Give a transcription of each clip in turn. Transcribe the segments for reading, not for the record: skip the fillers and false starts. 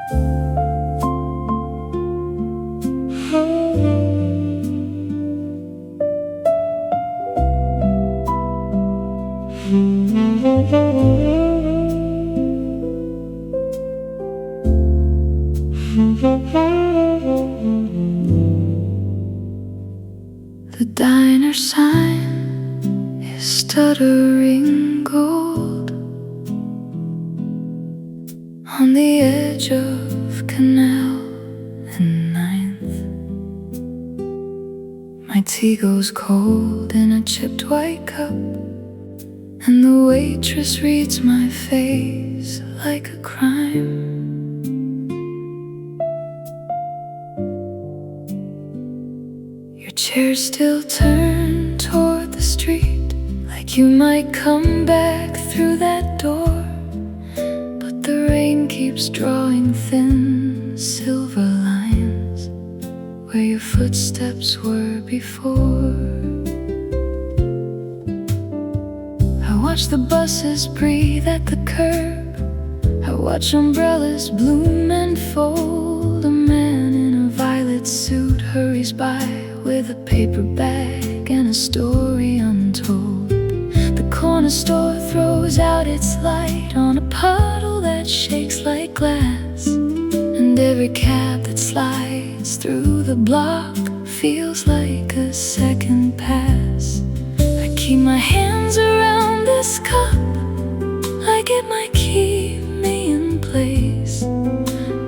The diner sign is stuttering gold on the edge of Canal and Ninth. My tea goes cold in a chipped white cup, and the waitress reads my face like a crime. Your chair still turned toward the street, like you might come back through that door. But the rain keeps drawing thin silver lines where your footsteps were before. I watch the buses breathe at the curb, I watch umbrellas bloom and fold. A man in a violet suit hurries by with a paper bag and a story untold. The corner store throws out its light on a puddle that shakes like glass, and every cab that slides through the block feels like a second pass. I keep my hands around this cup like it might keep me in place,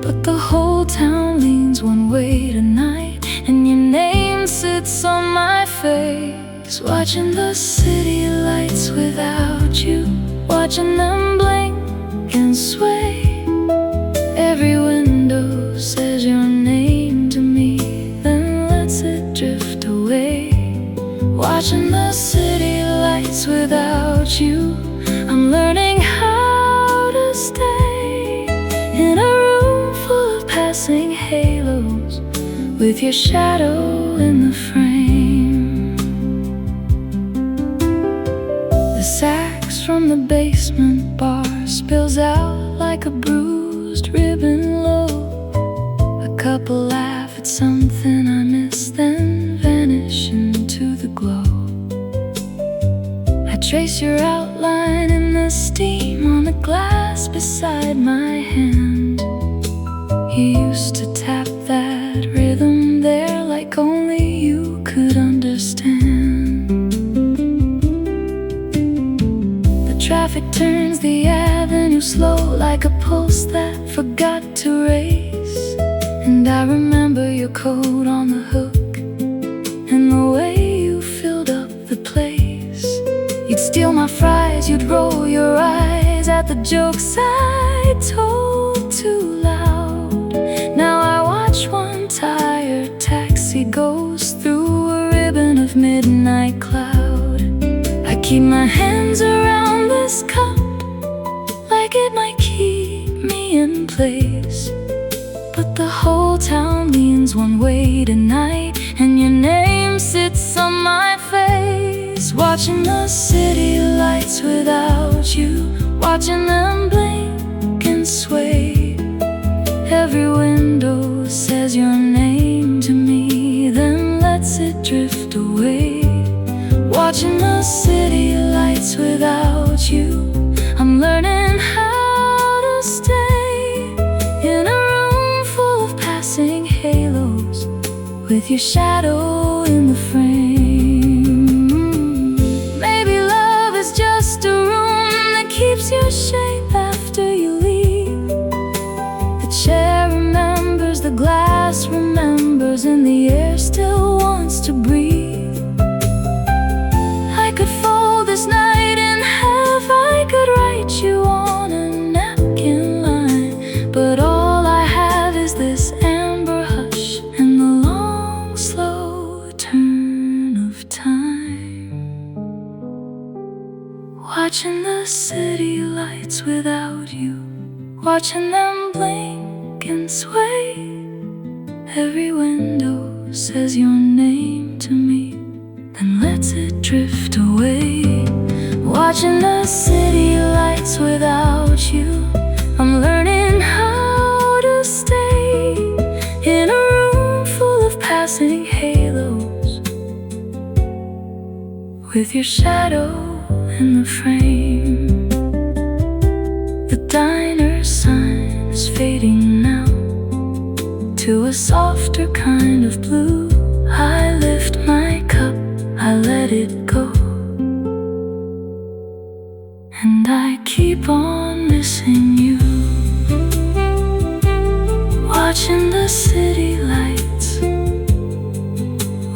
but the whole town leans one way tonight, and your name sits on my face. Watching the city lights without you, watching them blink and sway. Every window says your name to me, then lets it drift away. Watching the city lights without you, I'm learning how to stay in a room full of passing halos, with your shadow in the frame. The sax from the basement bar spills out like a bruised ribbon low. A couple laugh at something I miss, then vanish into the glow. I trace your outline in the steam on the glass beside my hand. You used to tap that rhythm there like only you could understand. The traffic turns the avenue slow like a pulse that forgot to race. And I remember your coat on the hook and the way you filled up the place. You'd steal my fries, you'd roll your eyes at the jokes I told too loud. Now I watch one tired taxi goes through a ribbon of midnight cloud. I keep my hands around this cup like it might keep me in place, but the whole town leans one way tonight, and your name sits on my face. Watching the city lights without you, watching them blink and sway. Every window says your name to me, then lets it drift away. Watching the city lights without you, I'm learning how to stay in a room full of passing halos, with your shadow in the frame. Maybe love is just a room that keeps your shape after you leave. The chair remembers, the glass remembers, and the air still wants to breathe. I could fold this night in half, I could write you on a napkin line, but all I have is this amber hush and the long, slow turn of time. Watching the city lights without you, watching them blink and sway. Every window says your name to me, then lets it drift away. Watching the city lights without you, I'm learning how to with your shadow in the frame. The diner sign is fading now to a softer kind of blue. I lift my cup, I let it go, and I keep on missing you. Watching the city lights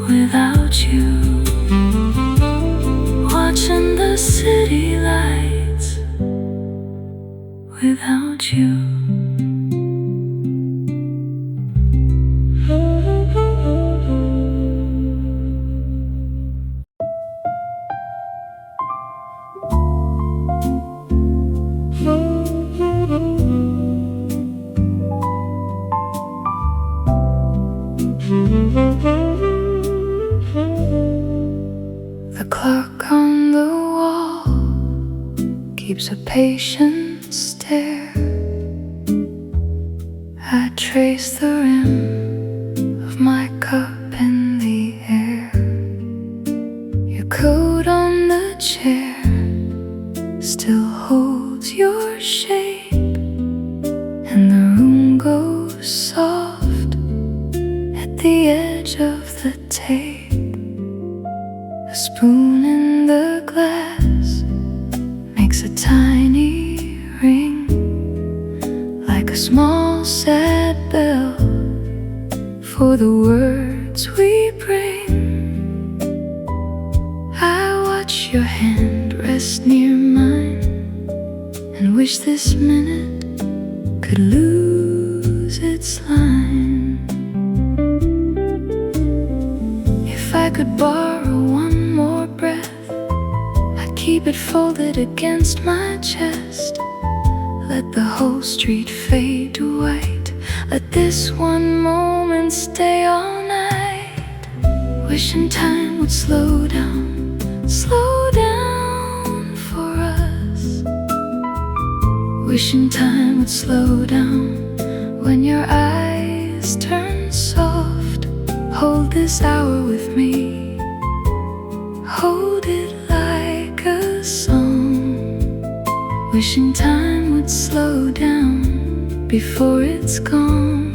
without you. Watching the city lights without you. The clock on the wall keeps a patient stare. I trace the rim of my cup in the air. Your coat on the chair still holds your shape, and the room goes soft at the edge of the tape. A spoon in the glass makes a tiny ring, like a small sad bell for the words we bring. I watch your hand rest near mine and wish this minute could lose its line. If I could borrow one more breath, I'd keep it folded against my chest. Let the whole street fade to white, let this one moment stay all night. Wishing time would slow down for us. Wishing time would slow down when your eyes turn soft. Hold this hour with me, hold it like a song. Wishing time would slow down before it's gone.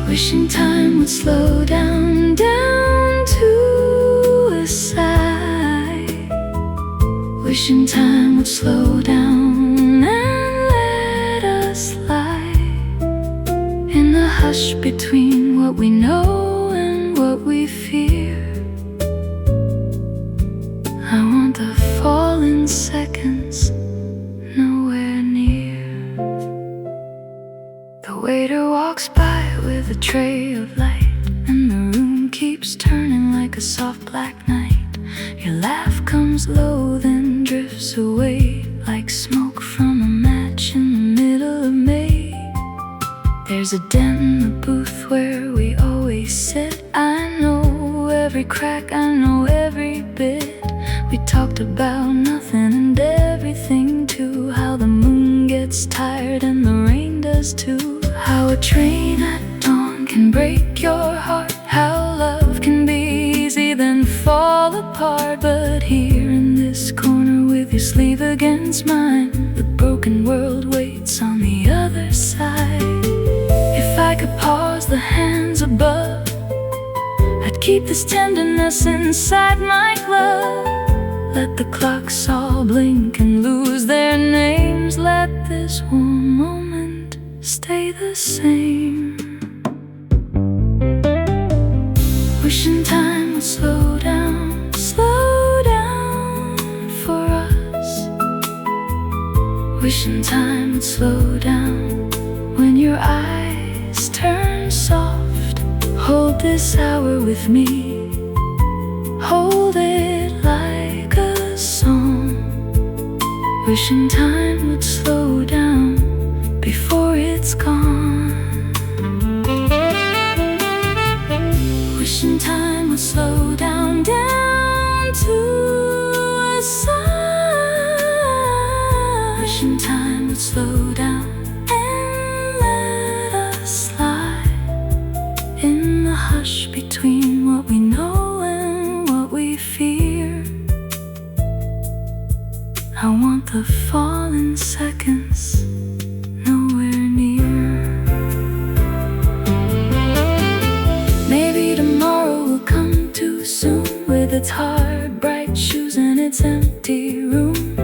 Wishing time would slow down to a sigh. Wishing time would slow down and let us lie in the hush between what we know and what we fear. I want the fallen seconds nowhere near. The waiter walks by with a tray of light, and the room keeps turning like a soft black night. Your laugh comes low, then drifts away like smoke from a match in the middle of May. There's a dent in the booth where we always sit. I know every crack, I know every bit. We talked about nothing and everything too. How the moon gets tired and the rain does too. How a train at dawn can break your heart. How love can be easy then fall apart. But here in this corner with your sleeve against mine, the broken world waits on the other side. If I could pause the hands above, I'd keep this tenderness inside my glove. Let the clocks all blink and lose their names. Let this one moment stay the same. Wishing time would slow down for us. Wishing time would slow down when your eyes turn soft. Hold this hour with me, hold it like a song. Wishing time would slow down before it's gone. Wishing time would slow down to a sigh. Wishing time would slow down and let us lie in the hush between what we know want the fallen seconds nowhere near. Maybe tomorrow will come too soon, with its hard, bright shoes and its empty room.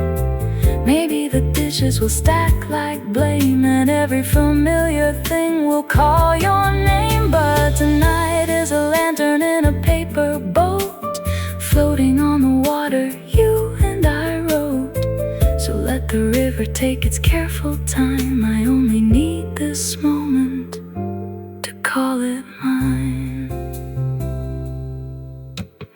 Maybe the dishes will stack like blame, and every familiar thing will call your name. But tonight is a lantern in a paper boat, floating on the water you and I rode. So let the river take its careful time. I only need this moment to call it mine.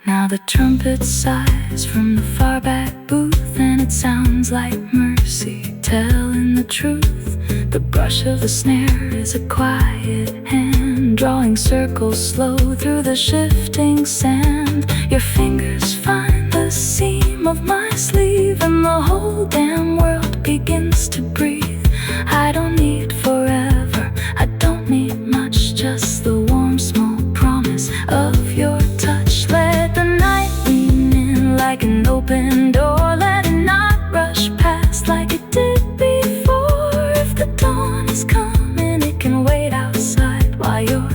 Now the trumpet sighs from the far back booth, and it sounds like mercy telling the truth. The brush of the snare is a quiet hand, drawing circles slow through the shifting sand. Your fingers find the seam of my sleeve, and the whole damn world begins to breathe. I don't need forever, I don't need much, just the warm small promise of your touch. Let the night lean in like an open door, let it not rush past like it did before. If the dawn is coming, it can wait outside, while your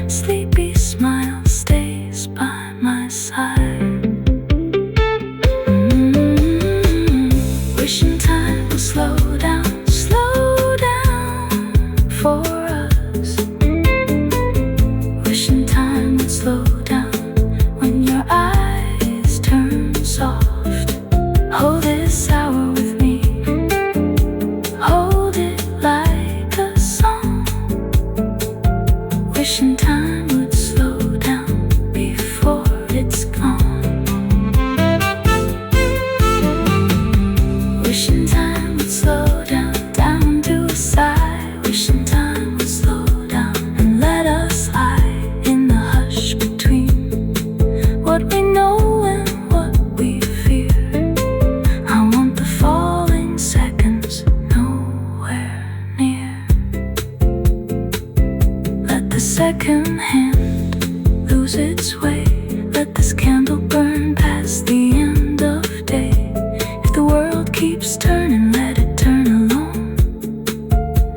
sleepy smile stays by my side. Wishing time will slow down for us. Wishing time would slow down when your eyes turn soft. Hold this hour with me, hold it like a song. Wishing time would slow down before it's gone. Wishing time would slow down to a sigh. Wishing time would slow down and let us lie in the hush between what we know and what we fear. I want the falling seconds nowhere near. Let the second hand lose its way, let this candle burn past the end of day. If the world keeps turning, let it turn alone.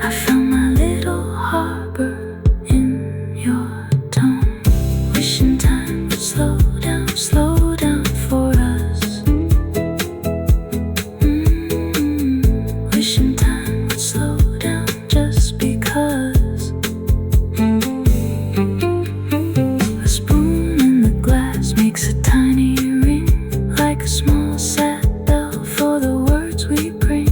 I found my little harbor in your tone. Wishing time would slow down for us. Wishing time would slow down just because. A spoon in the glass makes a tiny ring, like a small sad bell for the words we bring.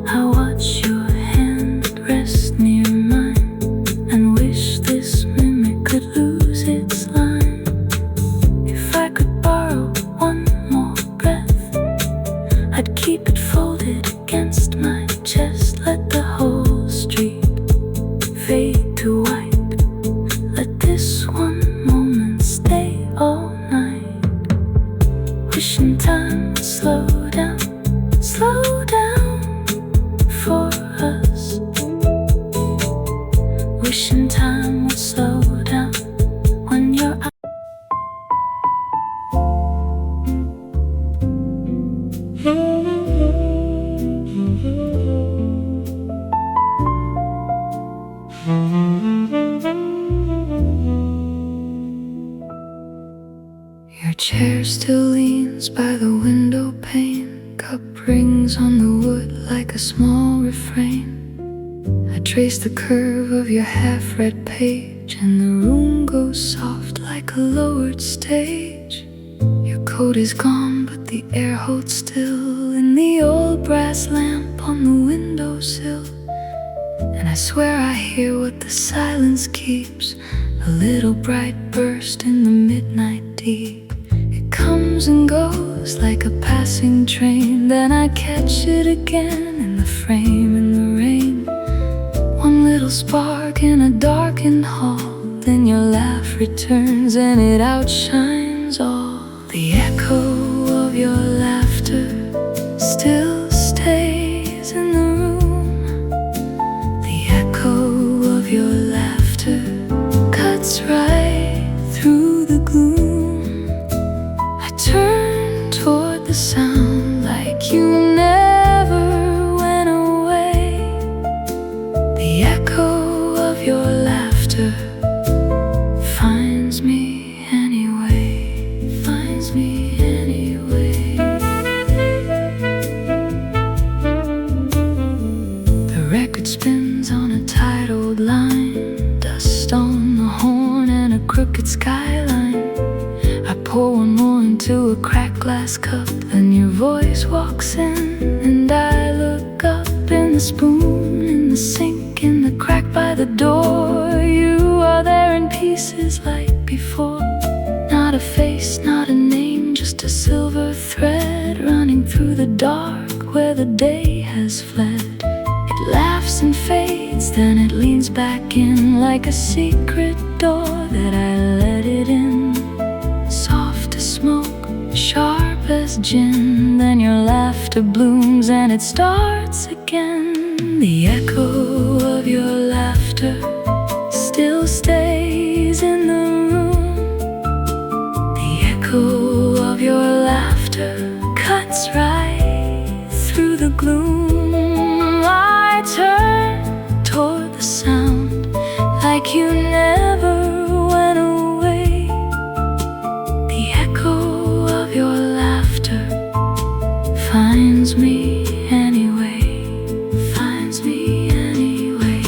I watch your hand rest near mine, and wish this mimic could lose its line. If I could borrow one more breath, I'd keep it folded against my chest. Let the whole street fade to white, let this one moment stay all night. Wishing time would slow down for us. Wishing time would slow down when your eyes. Your chair still leans by the window pane, cup rings on the wood like a small refrain. I trace the curve of your half-read page, and the room goes soft like a lowered stage. Your coat is gone, but the air holds still in the old brass lamp on the windowsill. And I swear I hear what the silence keeps, a little bright burst in the midnight deep. It comes and goes like a passing train, then I catch it again in the frame in the rain. One little spark in a darkened hall, then your laugh returns and it outshines all. The echo of your laughter still stays in the room. The echo of your laughter cuts right through the gloom. I turn toward the sound like you never it spins on a tight old line, dust on the horn and a crooked skyline. I pour one more into a cracked glass cup, then your voice walks in, and I look up in the spoon, in the sink, in the crack by the door. You are there in pieces like before. Not a face, not a name, just a silver thread running through the dark where the day has fled. It laughs and fades, then it leans back in like a secret door that I let it in. Soft as smoke, sharp as gin, then your laughter blooms and it starts again. The echo of your laughter still stays in the room. The echo of your laughter cuts right through the gloom. I turn toward the sound like you never went away. The echo of your laughter finds me anyway, finds me anyway.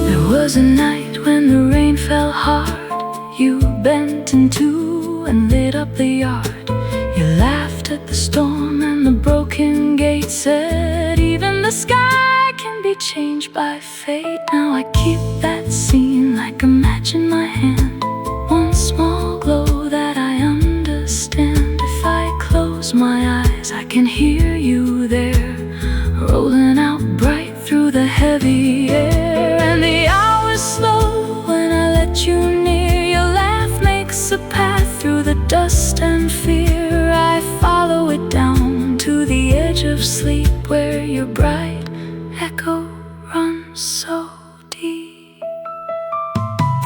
There was a night when the rain fell hard. You bent in two and lit up the yard. You laughed at the storm and the broken gate said, even the sky can be changed by fate. Now I keep that scene like a match in my hand, one small glow that I understand. If I close my eyes, I can hear you there, rolling out bright through the heavy air. And the hours slow when I let you near. Your laugh makes a path through the dust and fear. I follow it down to the edge of sleep, where your bright echo runs so deep.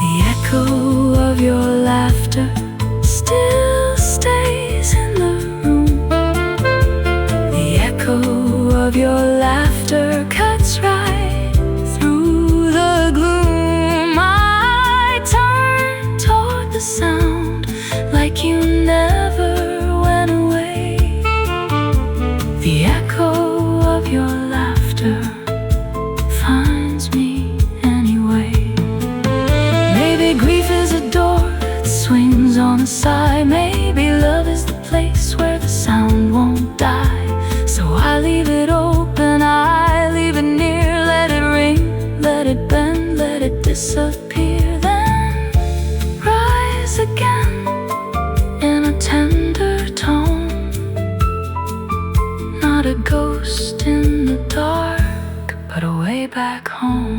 The echo of your laughter still stays in the room. The echo of your laughter cuts right through the gloom. I turn toward the sound like you never went away. The echo of your laughter finds me anyway. Maybe grief is a door that swings on a side. Maybe love is the place where the sound won't die. So I leave it open, I leave it near. Let it ring, let it bend, let it disappear. Then rise again in a tender tone. Not a ghost in the dark, but a way back home.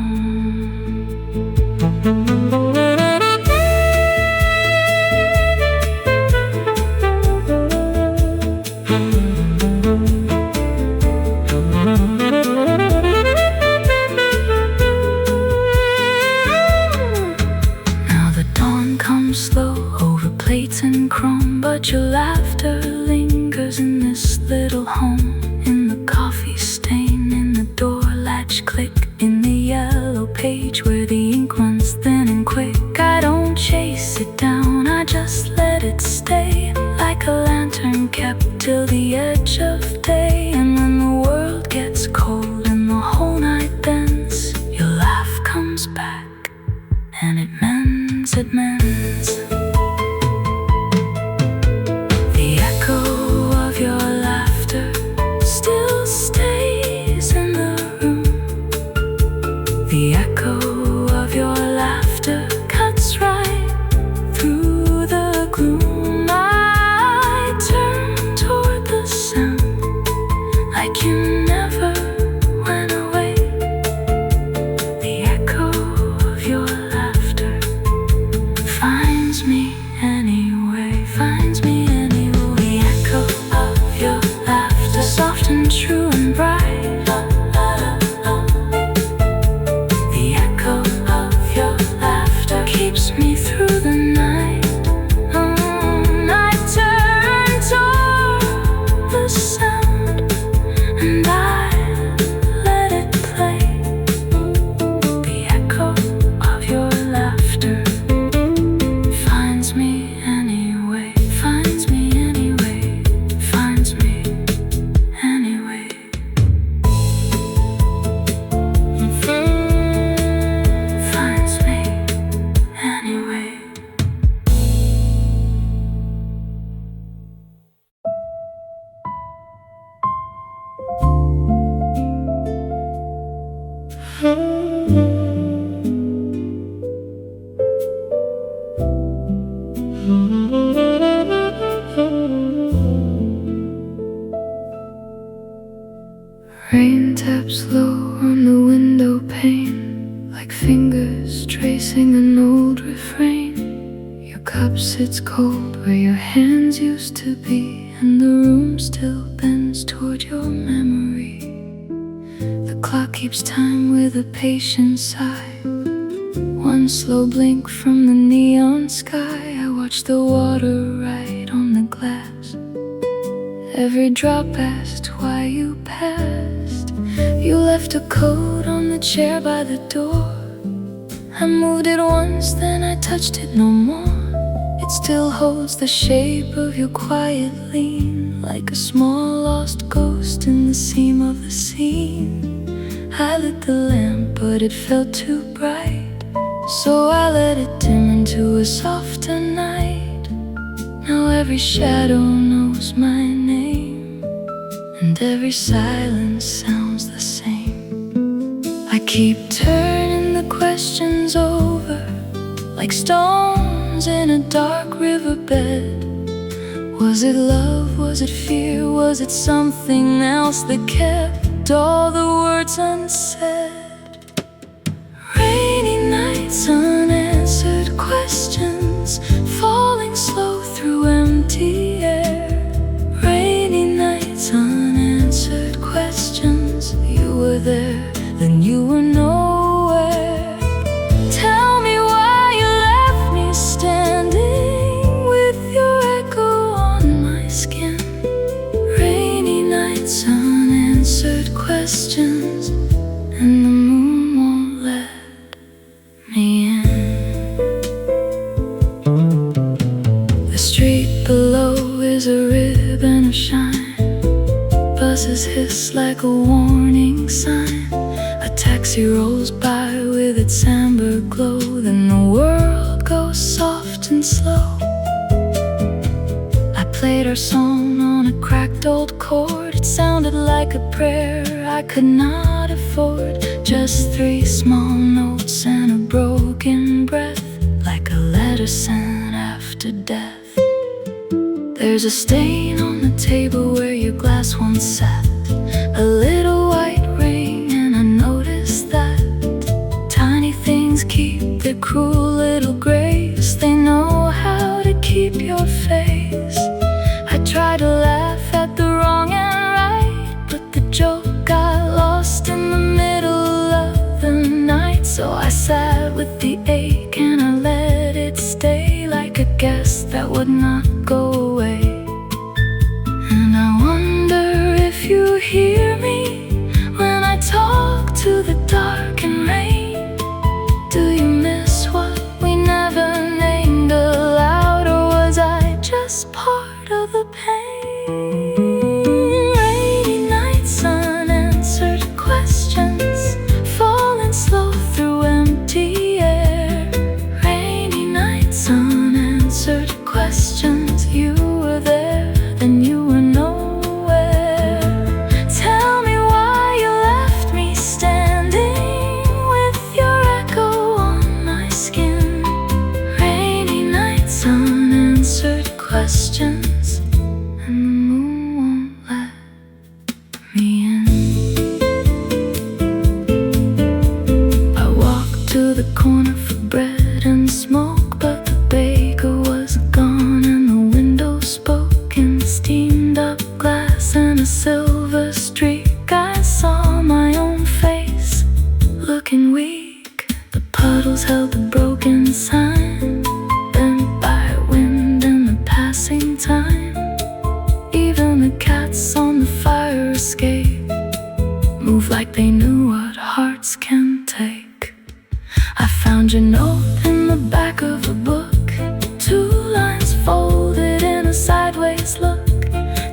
Now the dawn comes slow over plates and chrome, but your laughter lingers in this little home. In the coffee stain, in the door latch click, in the yellow page where the ink runs thin and quick. I don't chase it down, I just let it stay, like a lantern kept till the edge of day. And when the world gets cold and the whole night bends, your laugh comes back and it mends, it mends. footsteps low on the window pane, like fingers tracing an old refrain. Your cup sits cold where your hands used to be, and the room still bends toward your memory. The clock keeps time with a patient sigh, one slow blink from the neon sky. I watch the water ride on the glass, every drop asked why you passed. You left a coat on the chair by the door. I moved it once, then I touched it no more. It still holds the shape of your quiet lean, like a small lost ghost in the seam of the scene. I lit the lamp, but it felt too bright, so I let it dim into a softer night. Now every shadow knows my name, and every silence sounds the same. I keep turning the questions over, like stones in a dark riverbed. Was it love? Was it fear? Was it something else that kept all the words unsaid? Rainy nights, unanswered questions, falling slow through empty air. Rainy nights, unanswered questions. You were there, then you were nowhere. Tell me why you left me standing with your echo on my skin. Rainy nights, unanswered questions, and the moon won't let me in. The street below is a ribbon of shine, buses hiss like a warning sign. A taxi rolls by with its amber glow, then the world goes soft and slow. I played our song on a cracked old chord. It sounded like a prayer I could not afford. Just three small notes and a broken breath, like a letter sent after death. There's a stain on the table where your glass once sat, a little white ring, and I noticed that tiny things keep their cruel little grace. They know how to keep your face. I try to laugh at the wrong and right, but the joke got lost in the middle of the night. So I sat with the ache and I let it stay, like a guest that would not go away. And I wonder if you hear me when I talk to the dark and rain. Do you miss what we never named aloud, or was I just part of the pain? Rainy nights, unanswered questions, falling slow through empty air. Rainy nights, unanswered questions. You were there, then you were nowhere. Tell me why you left me standing with your echo on my skin. Rainy nights, unanswered questions, and the moon won't let me in. I walked to the corner for bread and smoke, but the baker was gone, and the window spoke in steamed up glass and a silver streak. I saw my own face, looking weak. The puddles held the broken sign, bent by wind and the passing time. Even the cats on the fire escape, move like they knew what hearts can take. I found your note in the back of a book, two lines folded in a sideways look.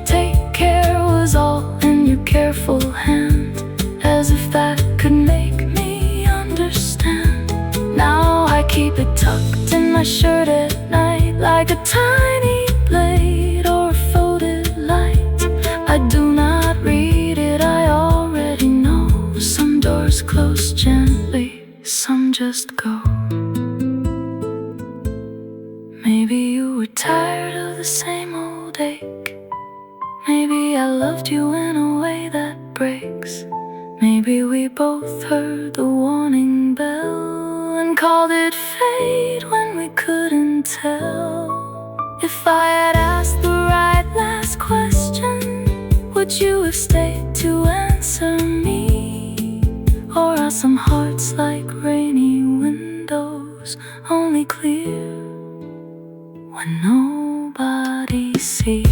Take care was all in your careful hand, as if that could make me understand. Now I keep it tucked in my shirt at night, like a tiny blade or a folded light. I do not read it, I already know. Some doors close gently, some just go. Maybe you were tired of the same old ache. Maybe I loved you in a way that breaks. Maybe Maybe we both heard the warning bell and called it fate when we couldn't tell. If I had asked the right last question, would you have stayed to answer me? Or are some hearts like rainy windows, only clear when nobody sees?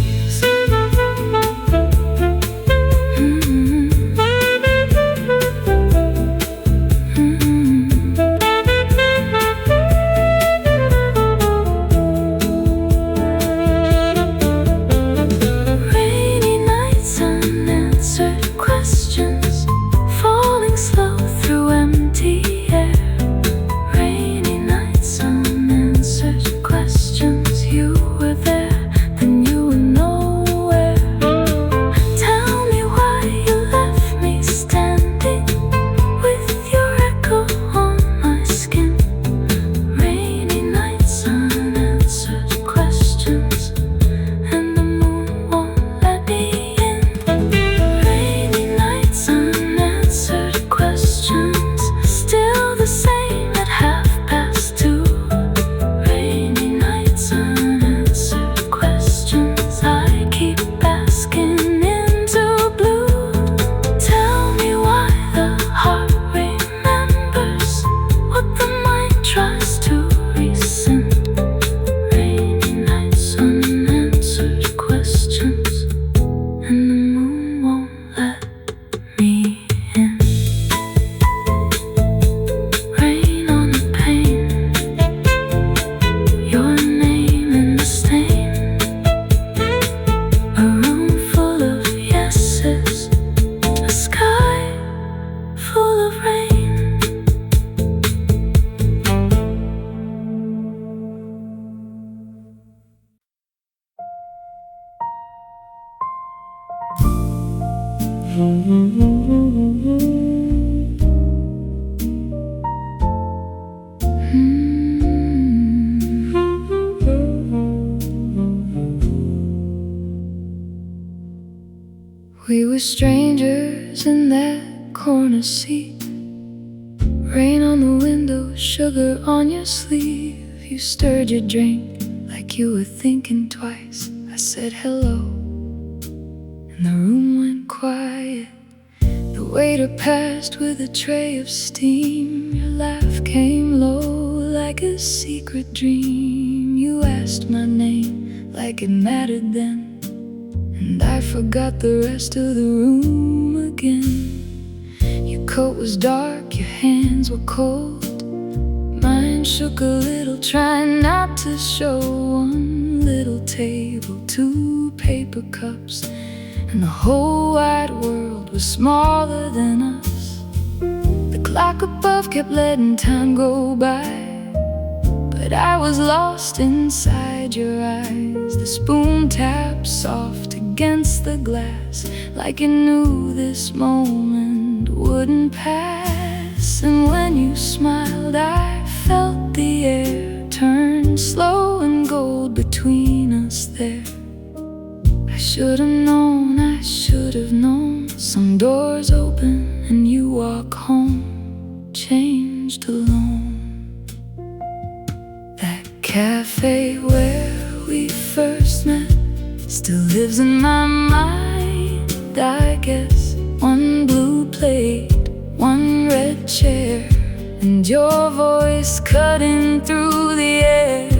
We were strangers in that corner seat. Rain on the window, sugar on your sleeve. You stirred your drink like you were thinking twice. I said hello, and the room went quiet. The waiter passed with a tray of steam. Your laugh came low like a secret dream. You asked my name like it mattered then, and I forgot the rest of the room again. Your coat was dark, your hands were cold. Mine shook a little, trying not to show. One little table, two paper cups, and the whole wide world was smaller than us. The clock above kept letting time go by, but I was lost inside your eyes. The spoon tapped soft against the glass, like it knew this moment wouldn't pass. And when you smiled, I felt the air turn slow and gold between us there. I should have known, I should have known. Some doors open and you walk home, changed alone. That cafe where we first met still lives in my mind, I guess. One blue plate, one red chair, and your voice cutting through the air.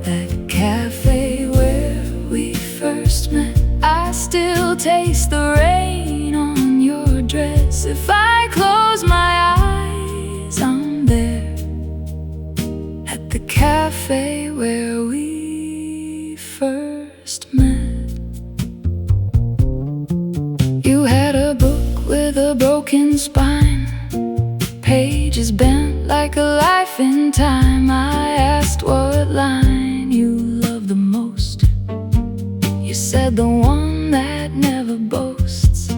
That cafe where we first met, I still taste the rain on your dress. If I close my eyes, I'm there. At the cafe where we first met. You had a book with a broken spine, pages bent like a life in time. I asked what line you loved the most. You said the one that never boasts.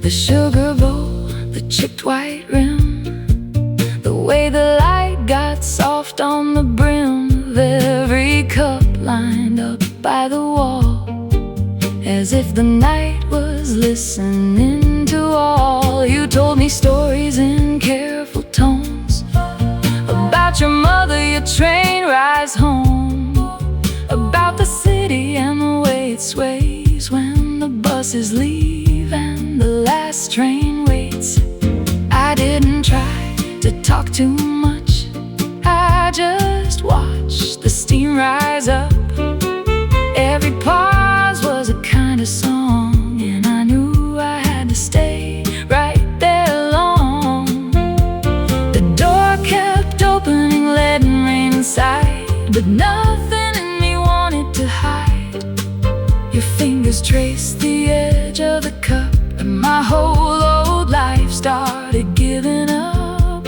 The sugar bowl, the chipped white rim, the way the light got soft on the brim of every cup lined up by the wall, as if the night was listening to all. You told me me stories in careful tones about your mother, your train rides home, about the city and the way it sways when the buses leave and the last train waits. I didn't try to talk too much, I just watched the steam rise up. Every pause was a kind of song, and I knew I had to stay right there long. The door kept opening, letting rain inside, but nothing in me wanted to hide. Your fingers traced the edge of the cup, and my whole old life started giving up.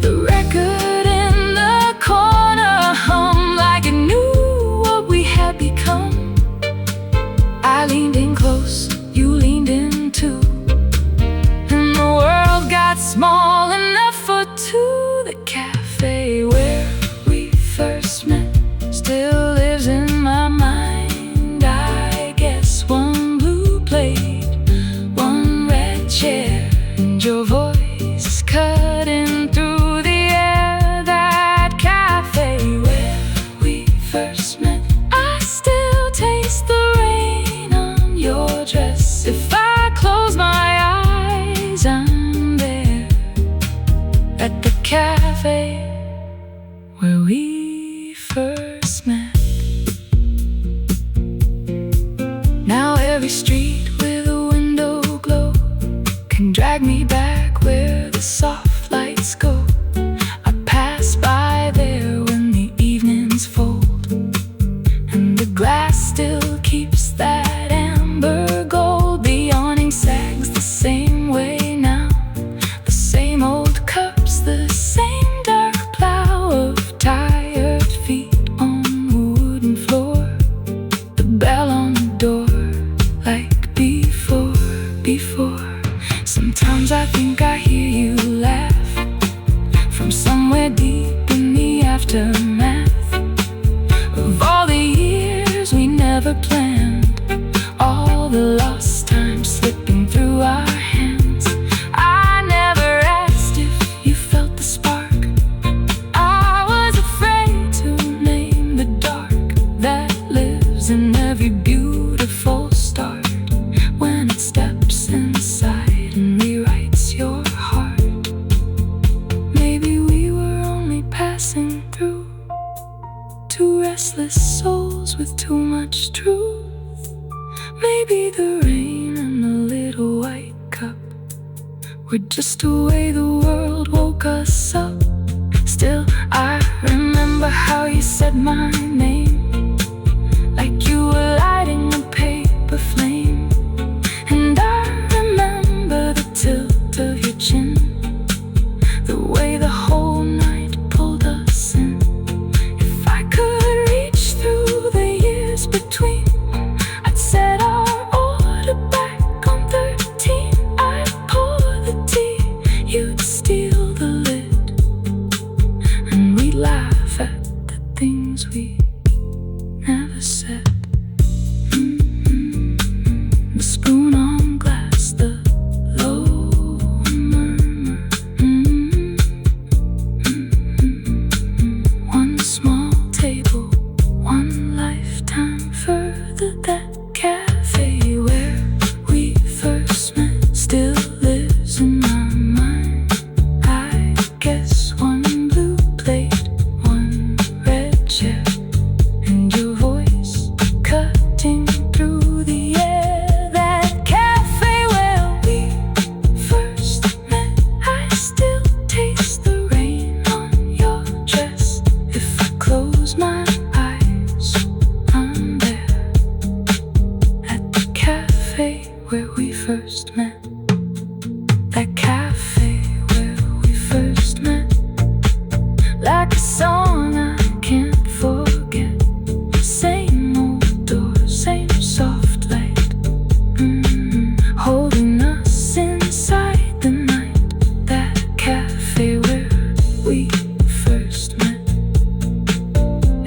The record in the corner hummed like it knew what we had become. I leaned in close, you leaned in too, and the world got small enough for two. The cafe where we first met still lives in my mind. I guess one blue plate, one red chair, and your voice cutting through the air. That cafe where we first met, I still taste the rain on your dress. If I close my eyes, I'm there at the cafe where we first met. Now every street with a window glow can drag me back where the soft lights go. I pass by there when the evenings fold, and the glass still keeps that amber gold. The awning sags the same way now, the same old cups, the same dark plow of tired feet on the wooden floor. The bell on the door like before. Sometimes I think I hear you laugh from somewhere deep in the aftermath of all the years we never planned, all the lost time slipping through our hands. I never asked if you felt the spark. I was afraid to name the dark that lives in every beautiful start, when it steps inside and rewrites your heart. Maybe we were only passing through, two restless souls with too much truth. Maybe the rain and the little white cup were just the way the world woke us up. Still, I remember how you said my name, like you were lighting a paper flame. And I remember the tilt of your chin, the way the whole night pulled us in. If I could reach through the years between, I'd set our order back on 13. I'd pour the tea, you'd steal the lid, and we'd laugh at the things we never said. The spoon on glass, the low murmur. One small table, one lifetime further. That cafe where we first met still lives in my mind. I guess one blue plate, one red chair, and your voice cutting through the air. That cafe where we first met, I still taste the rain on your dress. If I close my eyes, I'm there at the cafe where we first met. That cafe where we first met, like a song I can't forget. Same old door, same soft light, holding us inside the night. That cafe where we first met.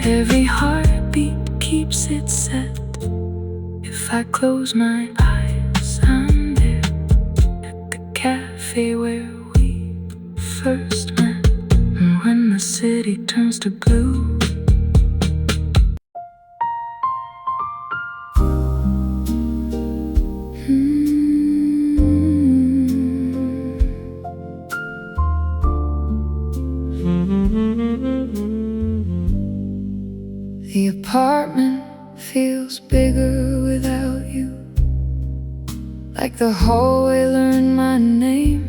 Every heartbeat keeps it set. If I close my eyes, I'm there at the cafe. cafe where we first met. And when the city turns to blue, the apartment feels bigger without you, like the hallway learned my name.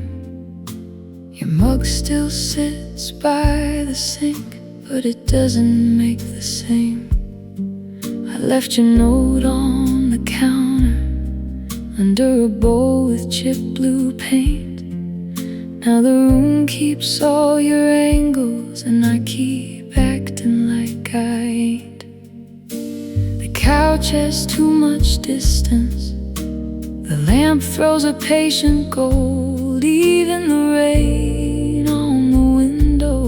Your mug still sits by the sink, but it doesn't make the same. I left your note on the counter, under a bowl with chipped blue paint. Now the room keeps all your angles, and I keep acting like I ain't. The couch has too much distance, the lamp throws a patient gold. Even the rain on the window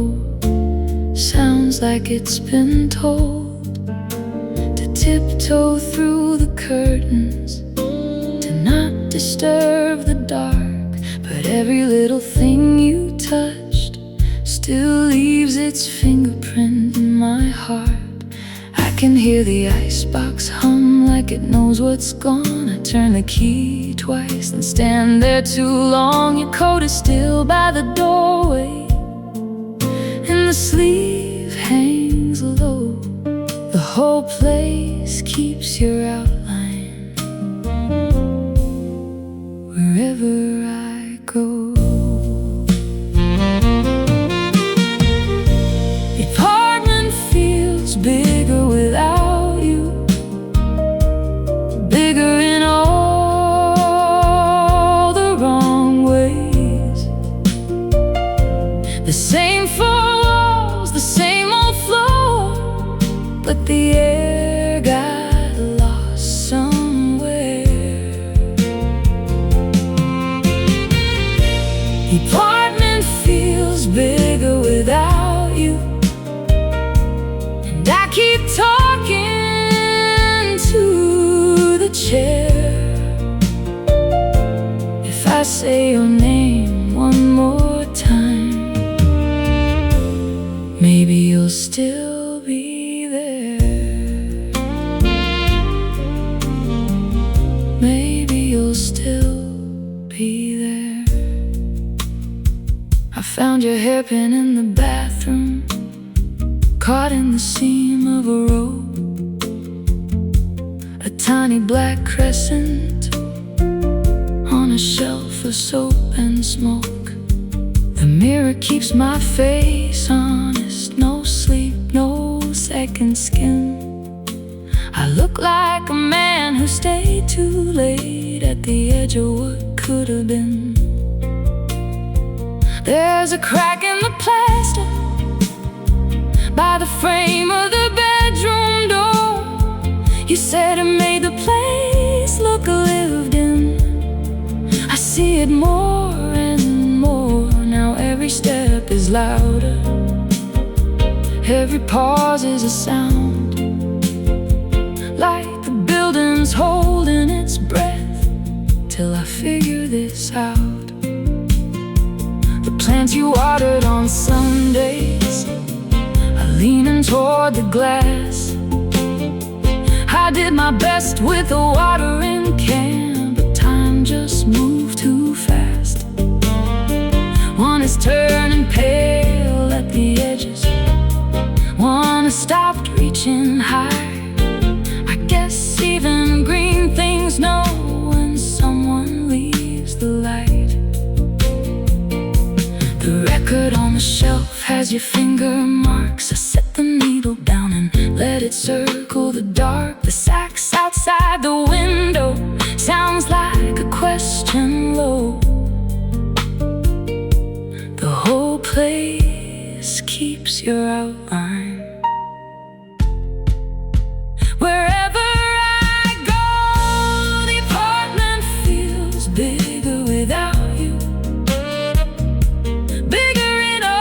sounds like it's been told to tiptoe through the curtains, to not disturb the dark. But every little thing you touched still leaves its fingerprint in my heart. I can hear the icebox hum like it knows what's gone. I turn the key twice and stand there too long. Your coat is still by the doorway, and the sleeve hangs low. The whole place keeps your outline wherever I go. The apartment feels bigger without you, bigger in all the wrong ways. The same four walls, the same old floor, but the air got lost somewhere. The apartment feels bigger without you, and I keep talking to the chair. If I say your name one more time, maybe you'll still be there. Maybe you'll still be there. I found your hairpin in the bathroom, caught in the seam of a robe. A tiny black crescent on a shelf of soap and smoke. The mirror keeps my face honest. No sleep, no second skin. I look like a man who stayed too late at the edge of what could have been. There's a crack in the plaster by the frame of the bedroom door. You said it made the place look lived in. I see it more and more now. Every step is louder, every pause is a sound, like the building's holding its breath till I figure this out. The plants you watered on Sundays are leaning toward the glass. I did my best with a watering can, but time just moved too fast. One is turning pale at the edges, one has stopped reaching high. I guess even green things know when someone leaves the light. The record on the shelf has your finger marks. I set the needle down and let it circle the dark. The sax outside the window sounds like a question low. The whole place keeps your outline. Wherever I go, the apartment feels bigger without you, bigger in all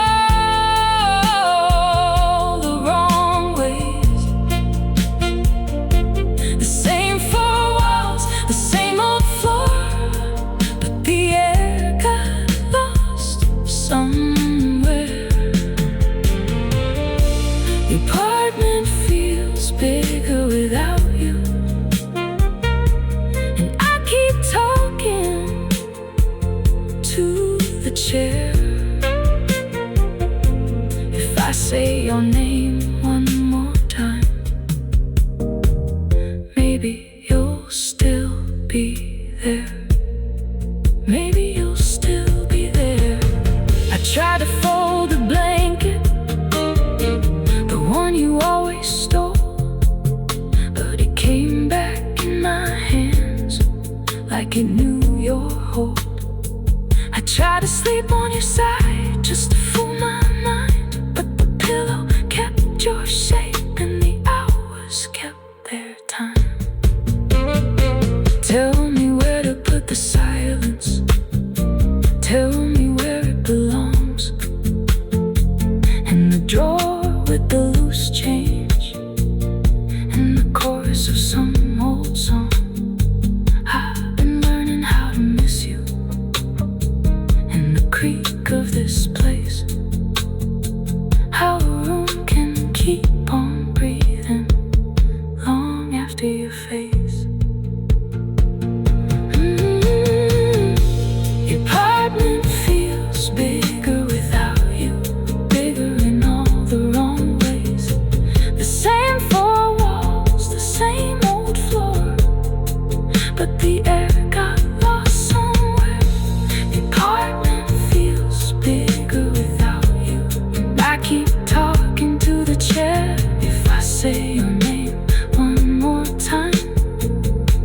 the wrong ways. The same four walls, the same old floor, but the air got chair. If I say your name one more time, maybe you'll still be there. Maybe you'll still be there. I tried to fold a blanket, the one you always stole, but it came back in my hands like it knew your hold. I tried to sleep on your side just to fool my mind, but the pillow kept your shape and the hours kept their time. Tell me where to put the silence, tell me where it belongs. In the drawer with the loose change, in the chorus of some old song. I've been learning how to miss you in the creak of this place. How a room can keep on breathing long after your face. Your apartment feels bigger without you, bigger in all the wrong ways. The same four walls, the same old floor, but the air got lost somewhere. The apartment feels bigger without you. And I keep talking to the chair. If I say your name one more time,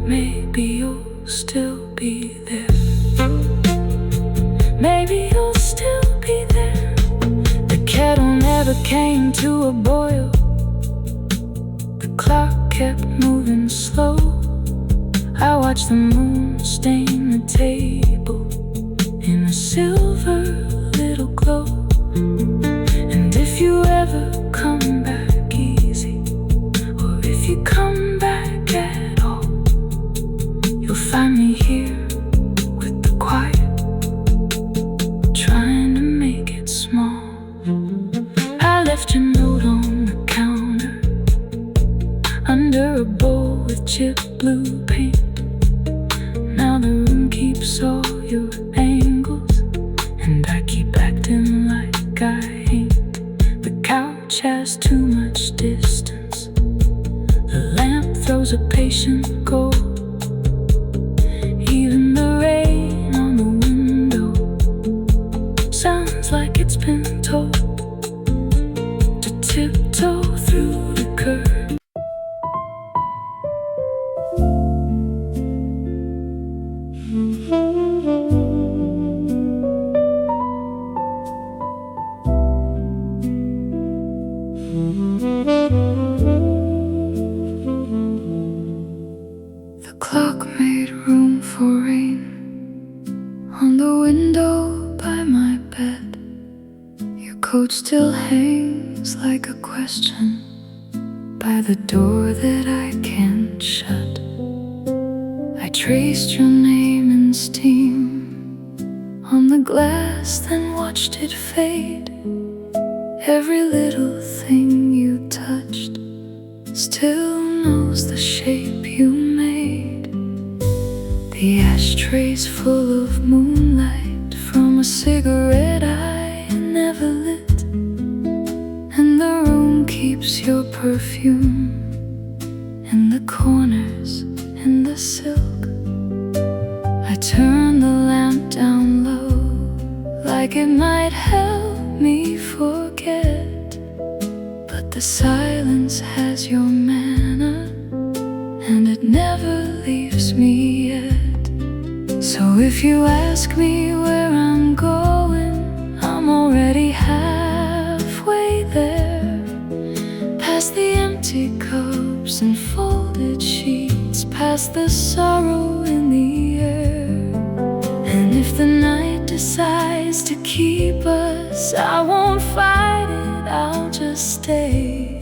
maybe you'll still be there. Maybe you'll still be there. The kettle never came to a boil, the clock kept moving slow. I watched the moon stain the table in a silver little glow. And if you ever come back easy, or if you come back at all, you'll find me here with the quiet, trying to make it small. I left your note on the counter, under a bowl with chipped blue paint. Now the room keeps all your angles, and I keep acting like I ain't. The couch has too much distance, the lamp throws a patient gold. Even the rain on the window sounds like it's been told to tiptoe through the curtain. The clock made room for rain on the window by my bed. Your coat still hangs like a question by the door that I can't shut. I traced your name in steam on the glass, then watched it fade. Every little thing you touched still knows the shape you made. The ashtray's full of moonlight from a cigarette I never lit, and the room keeps your perfume in the corners, in the silk. I turn the lamp down low, like it might help me forget, but the silence has your manner, and it never leaves me yet. So if you ask me where I'm going, I'm already halfway there, past the empty cups and folded sheets, past the sorrow in the air. And if the night decides to keep us, I won't fight it, I'll just stay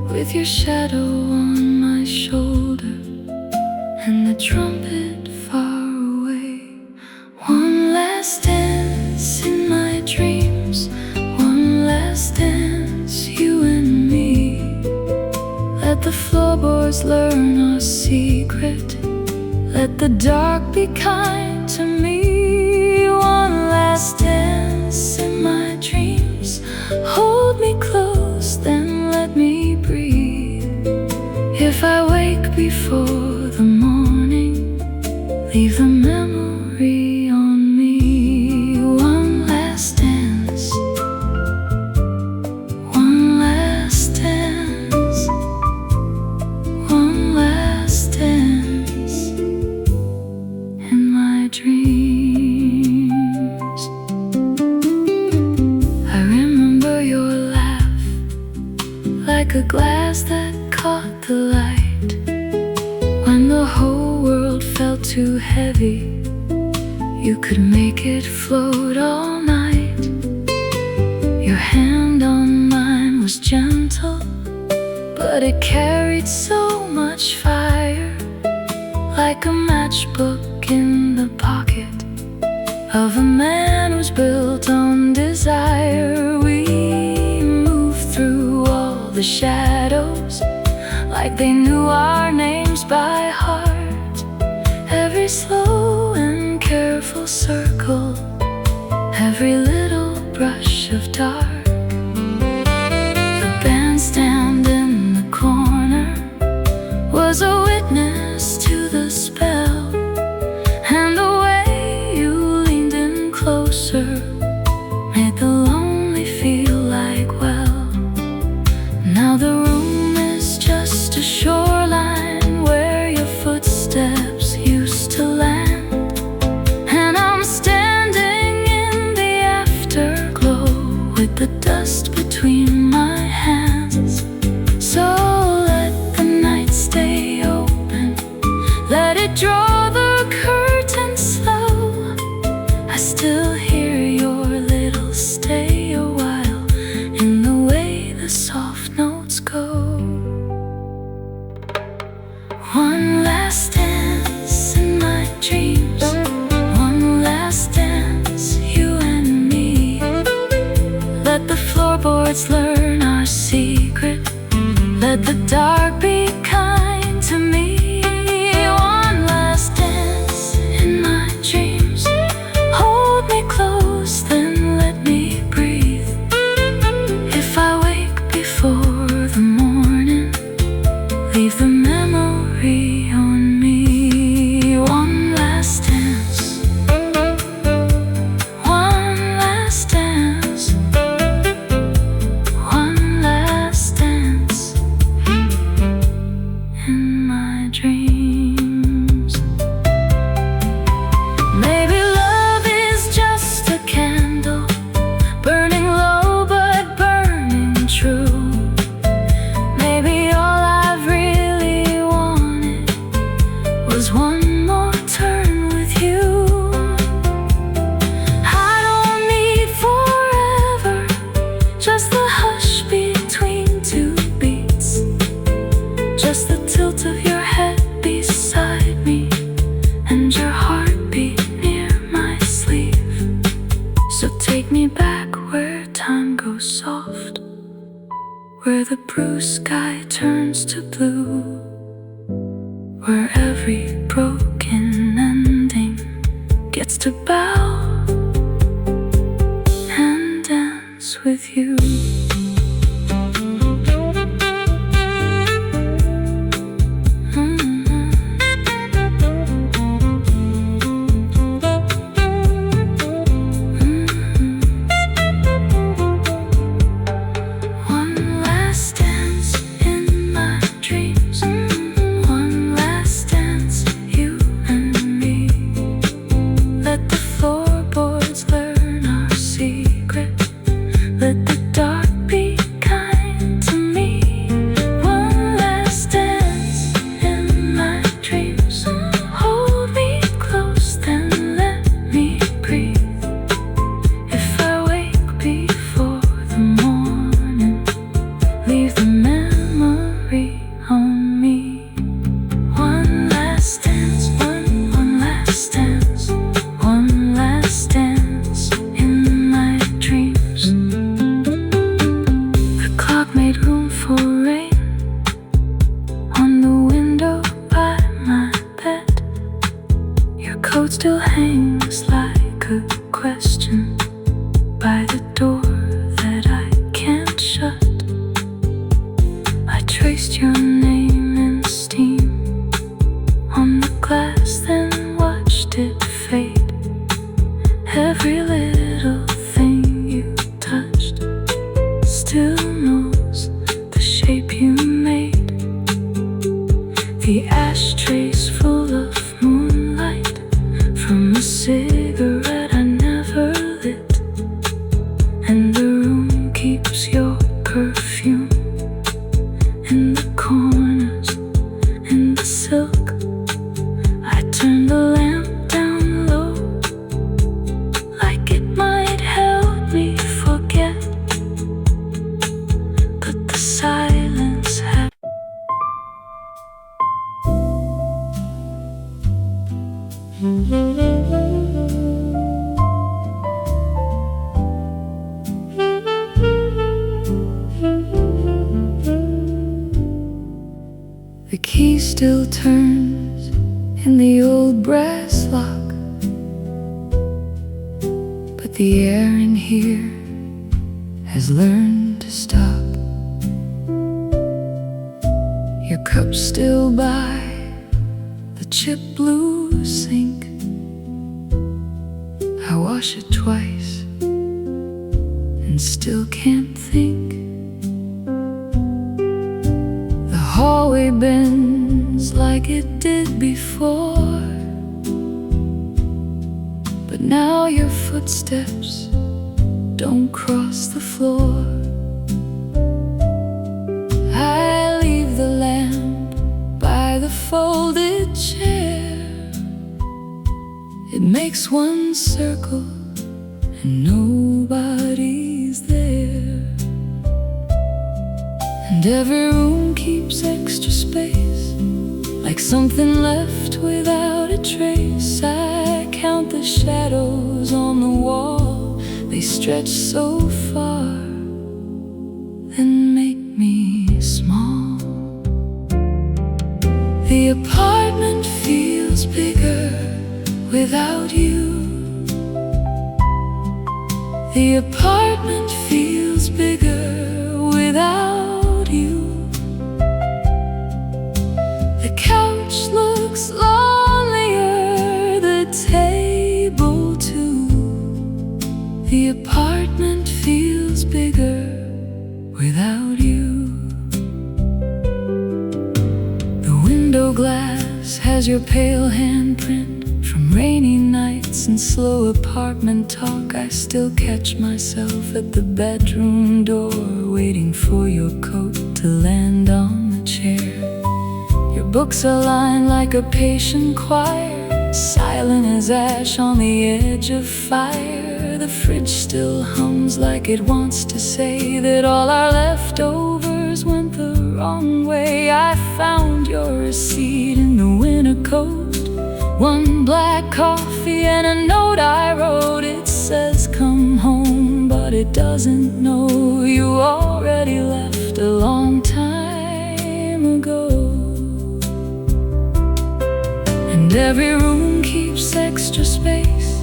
with your shadow on my shoulder and the trumpet far away. One last dance in my dreams, one last dance, you and me. Let the floorboards learn our secret, let the dark be kind to me. One last like a glass that caught the light. When the whole world felt too heavy, you could make it float all night. Your hand on mine was gentle, but it carried so much fire, like a matchbook in the pocket of a man who's built on desire. We moved through all the shadows like they knew our names by heart. Every slow and careful circle, every little brush of dark. The bandstand in the corner was a witness to the spell, and the way you leaned in closer made the lonely feel like well. Now the room is just a shoreline where your footsteps used to land, and I'm standing in the afterglow with the dust between my hands. So let the night stay open, let it draw the curtain slow. I still hear your little stay a while in the way the soft notes go. One last dance in my dreams, one last dance, you and me. Let the floorboards learn our secret, let the dark be kind to me. One last dance in my dreams, hold me close, then let me breathe. If I wake before the morning, leave the memory on me. One last dance, one last dance, one last dance in my dreams. Maybe love is just a candle, burning low but burning true. Maybe all I've really wanted was one more turn with you. I don't need forever, just the hush between two beats, just the tilt of your head beside me, and your heartbeat near my sleeve. So take me back where time goes soft, where the bruised sky turns to blue, where every broken ending gets to bow and dance with you. One last dance in my dreams, one last dance, you and me. Let the floorboards learn our secret, let the dark be kind to me. One last dance in my dreams, hold me close, then let me breathe. If I wake before the morning, leave the memory on me. One last dance, one last dance, one last dance in my dreams. The clock made room for rain on the window by my bed. Your coat still hangs like a question by the door that I can't shut. I traced your name in steam on the glass, then watched it fade. Every little thing you touched still knows the shape you made. The ashtrays full of moonlight from a cigarette I never lit, and the room keeps your perfume turns in the old brass lock, but the air in here has learned to stop. Your cup's still by the chip blue sink. I wash it twice and still can't think. The hallway bends like it did before, but now your footsteps don't cross the floor. I leave the lamp by the folded chair. It makes one circle and nobody's there. And every room keeps extra space, like something left without a trace. I count the shadows on the wall, they stretch so far and make me small. The apartment feels bigger without you. The apartment feels bigger without you. The couch looks lonelier, the table too. The apartment feels bigger without you. The window glass has your pale handprint from rainy nights and slow apartment talk. I still catch myself at the bedroom door, waiting for your coat to land on the chair. Your books are lined like a patient choir, silent as ash on the edge of fire. The fridge still hums like it wants to say that all our leftovers went the wrong way. I found your receipt in the winter coat, one black coffee and a note I wrote. It says come home, but it doesn't know you already left a long time ago. And every room keeps extra space,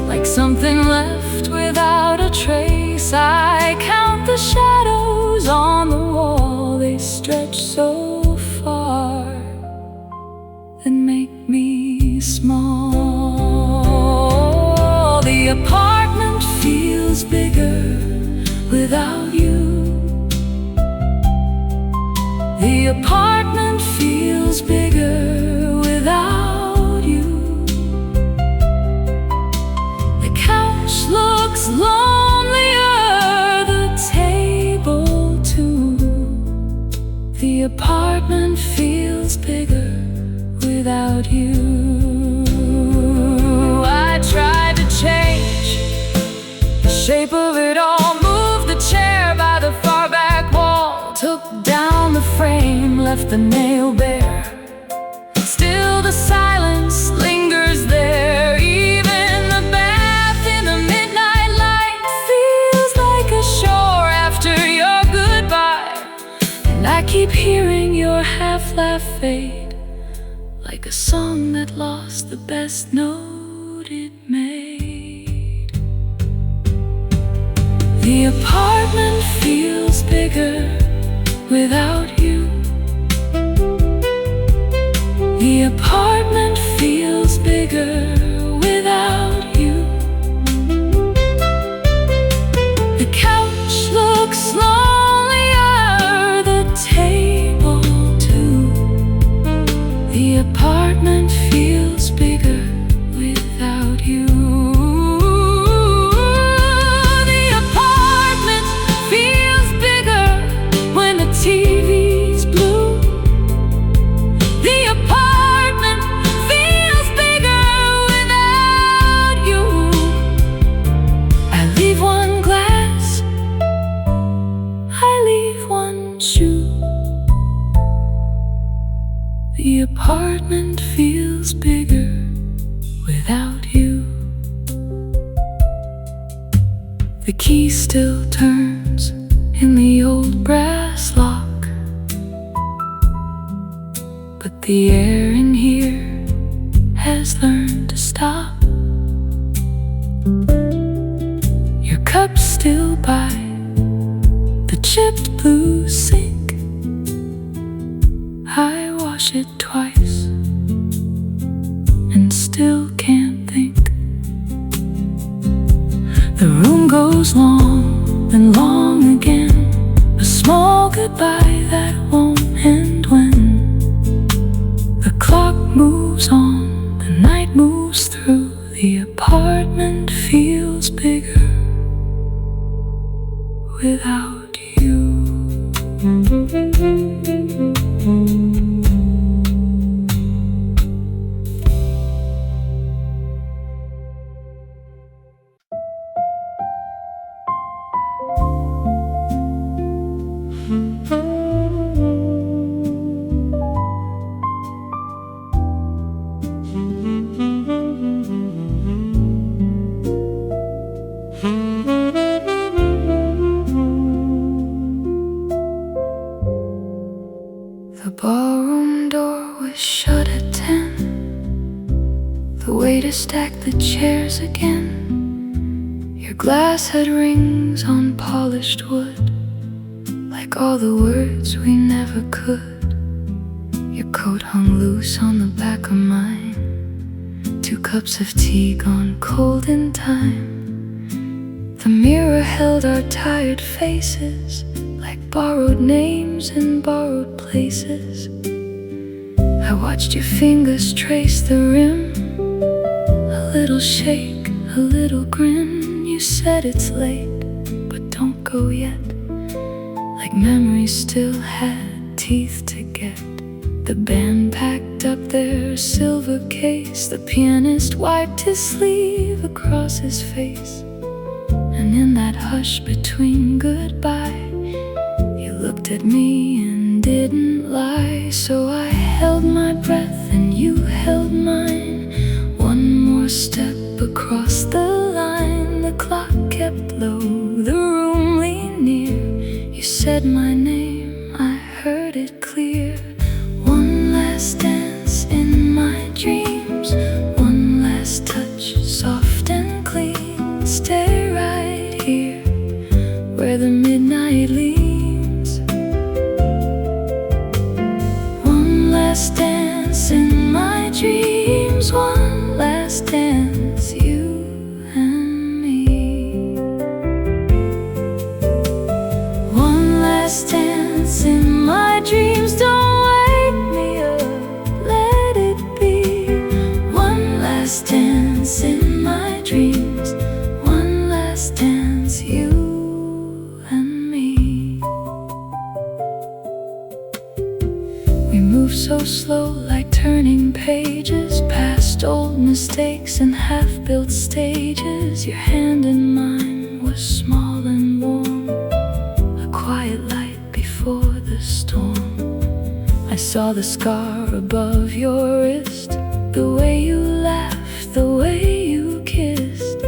like something left without a trace. I count the shadows on the wall, they stretch so far and make me small. The apartment feels bigger without you. The apartment feels bigger without you. The couch looks lonelier, the table too. The apartment feels bigger without you. I tried to change the shape of it all, moved the chair by the far back wall, took down the frame, left the nail bare. Still the silence lingers there. Even the bath in the midnight light feels like a shore after your goodbye. And I keep hearing your half-laugh fade, like a song that lost the best note it made. The apartment feels bigger without you. The apartment feels bigger without you. The couch looks lonelier, the table too. The apartment feels bigger without you. The apartment feels bigger when the TV's blue. The apartment feels bigger without you. I leave one glass, I leave one shoe. The apartment feels bigger without you. The key still turns in the old brass lock, but The air in here has learned to stop. Your cup's still by the chipped blue sink. I wash it twice and still can't think. The room goes long and long again, a small goodbye that won't end when the clock moves on, the night moves through. The apartment feels bigger without you. The ballroom door was shut at 10. The waiter stacked the chairs again. Your glass had rings on polished wood, like all the words we never could. Your coat hung loose on the back of mine, 2 cups of tea gone cold in time. The mirror held our tired faces, like borrowed names in borrowed places. I watched your fingers trace the rim, a little shake, a little grin. You said it's late, but don't go yet, like memories still had teeth to get. The band packed up their silver case. The pianist wiped his sleeve across his face. And in that hush between goodbye, you looked at me and didn't lie. So I held my breath and you held mine. One more step across the line. The clock kept low, the room leaned near. You said my name, I heard it clear. One last dance in my dreams, one last touch, soft and clean. Stay right here where the midnight leaves. One last dance in my dreams, one last dance, you and me. One last dance in my dreams, don't wake me up, let it be. One last dance in my dreams, one last dance, you and me. We move so slow, like turning pages, past old mistakes and half-built stages. Your hand in mine was small and warm, a quiet light before the storm. I saw the scar above your wrist, the way you laughed, the way you kissed,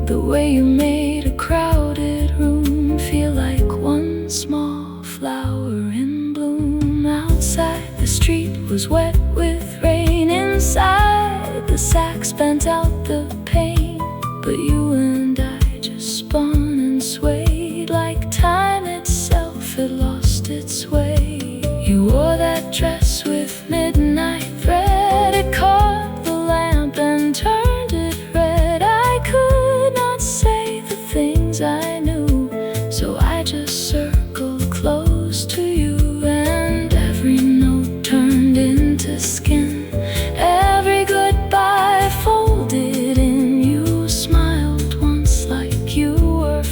the way you made a crowded room feel like one small flower in bloom. Outside, the street was wet with rain. Inside, the sax bent out the pain. But you and I just spun and swayed, like time itself had lost its way. You wore that dress with midnight thread. It caught the lamp and turned it red. I could not say the things I knew, so I just circled close to you. And every note turned into skin, every goodbye folded in. You smiled once like you were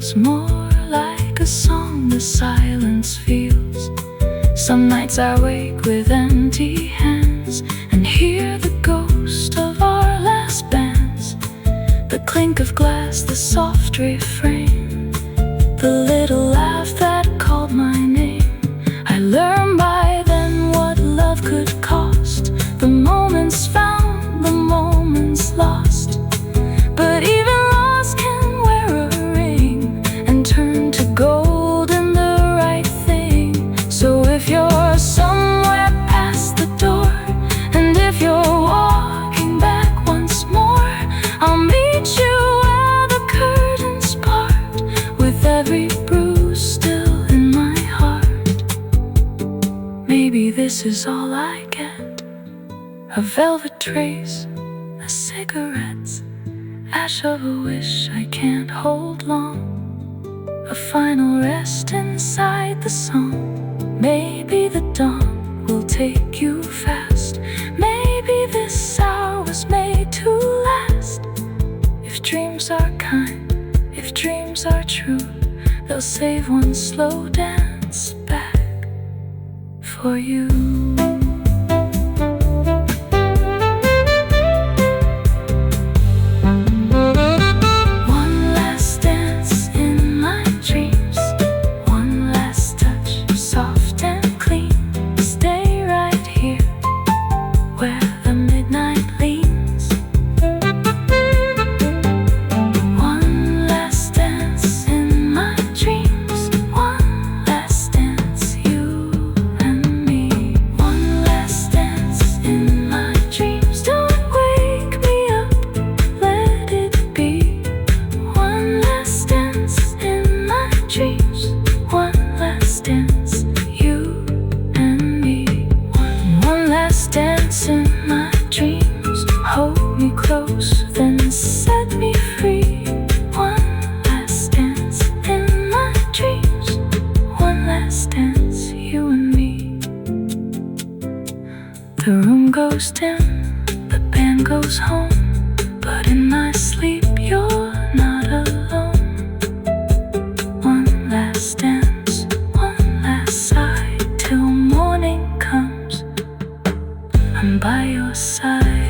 feels more like a song the silence feels. Some nights I wake with empty hands and hear the ghost of our last bands, the clink of glass, the soft refrain, the little laugh that called my name. I learned by then what love could cost, the moments found, the moments lost. But even lost can wear a ring and turn to gold in the right thing. So if you're somewhere past the door, and if you're walking back once more, I'll meet you where the curtains part, with every bruise still in my heart. Maybe this is all I get, a velvet trace, a cigarette's ash of a wish I can't hold long, a final rest inside the song. Maybe the dawn will take you fast. Maybe this hour was made to last. If dreams are kind, if dreams are true, they'll save one slow dance back for you. The room goes dim, the band goes home, but in my sleep you're not alone. One last dance, one last sigh, till morning comes, I'm by your side.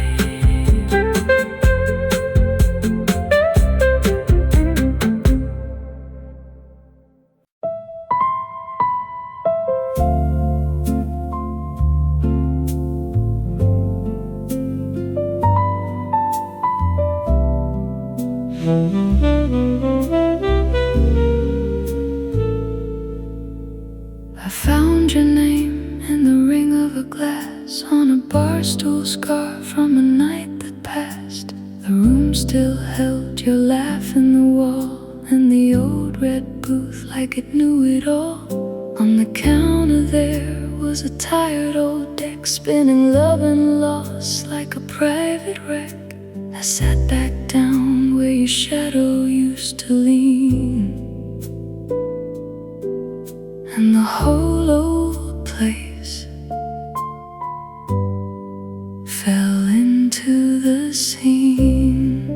I found your name in the ring of a glass, on a bar stool scar from a night that passed. The room still held your laugh in the wall, and the old red booth like it knew it all. On the counter there was a tired old deck, spinning love and loss like a private wreck. I sat back down where your shadow used to lean, and the whole old place fell into the scene.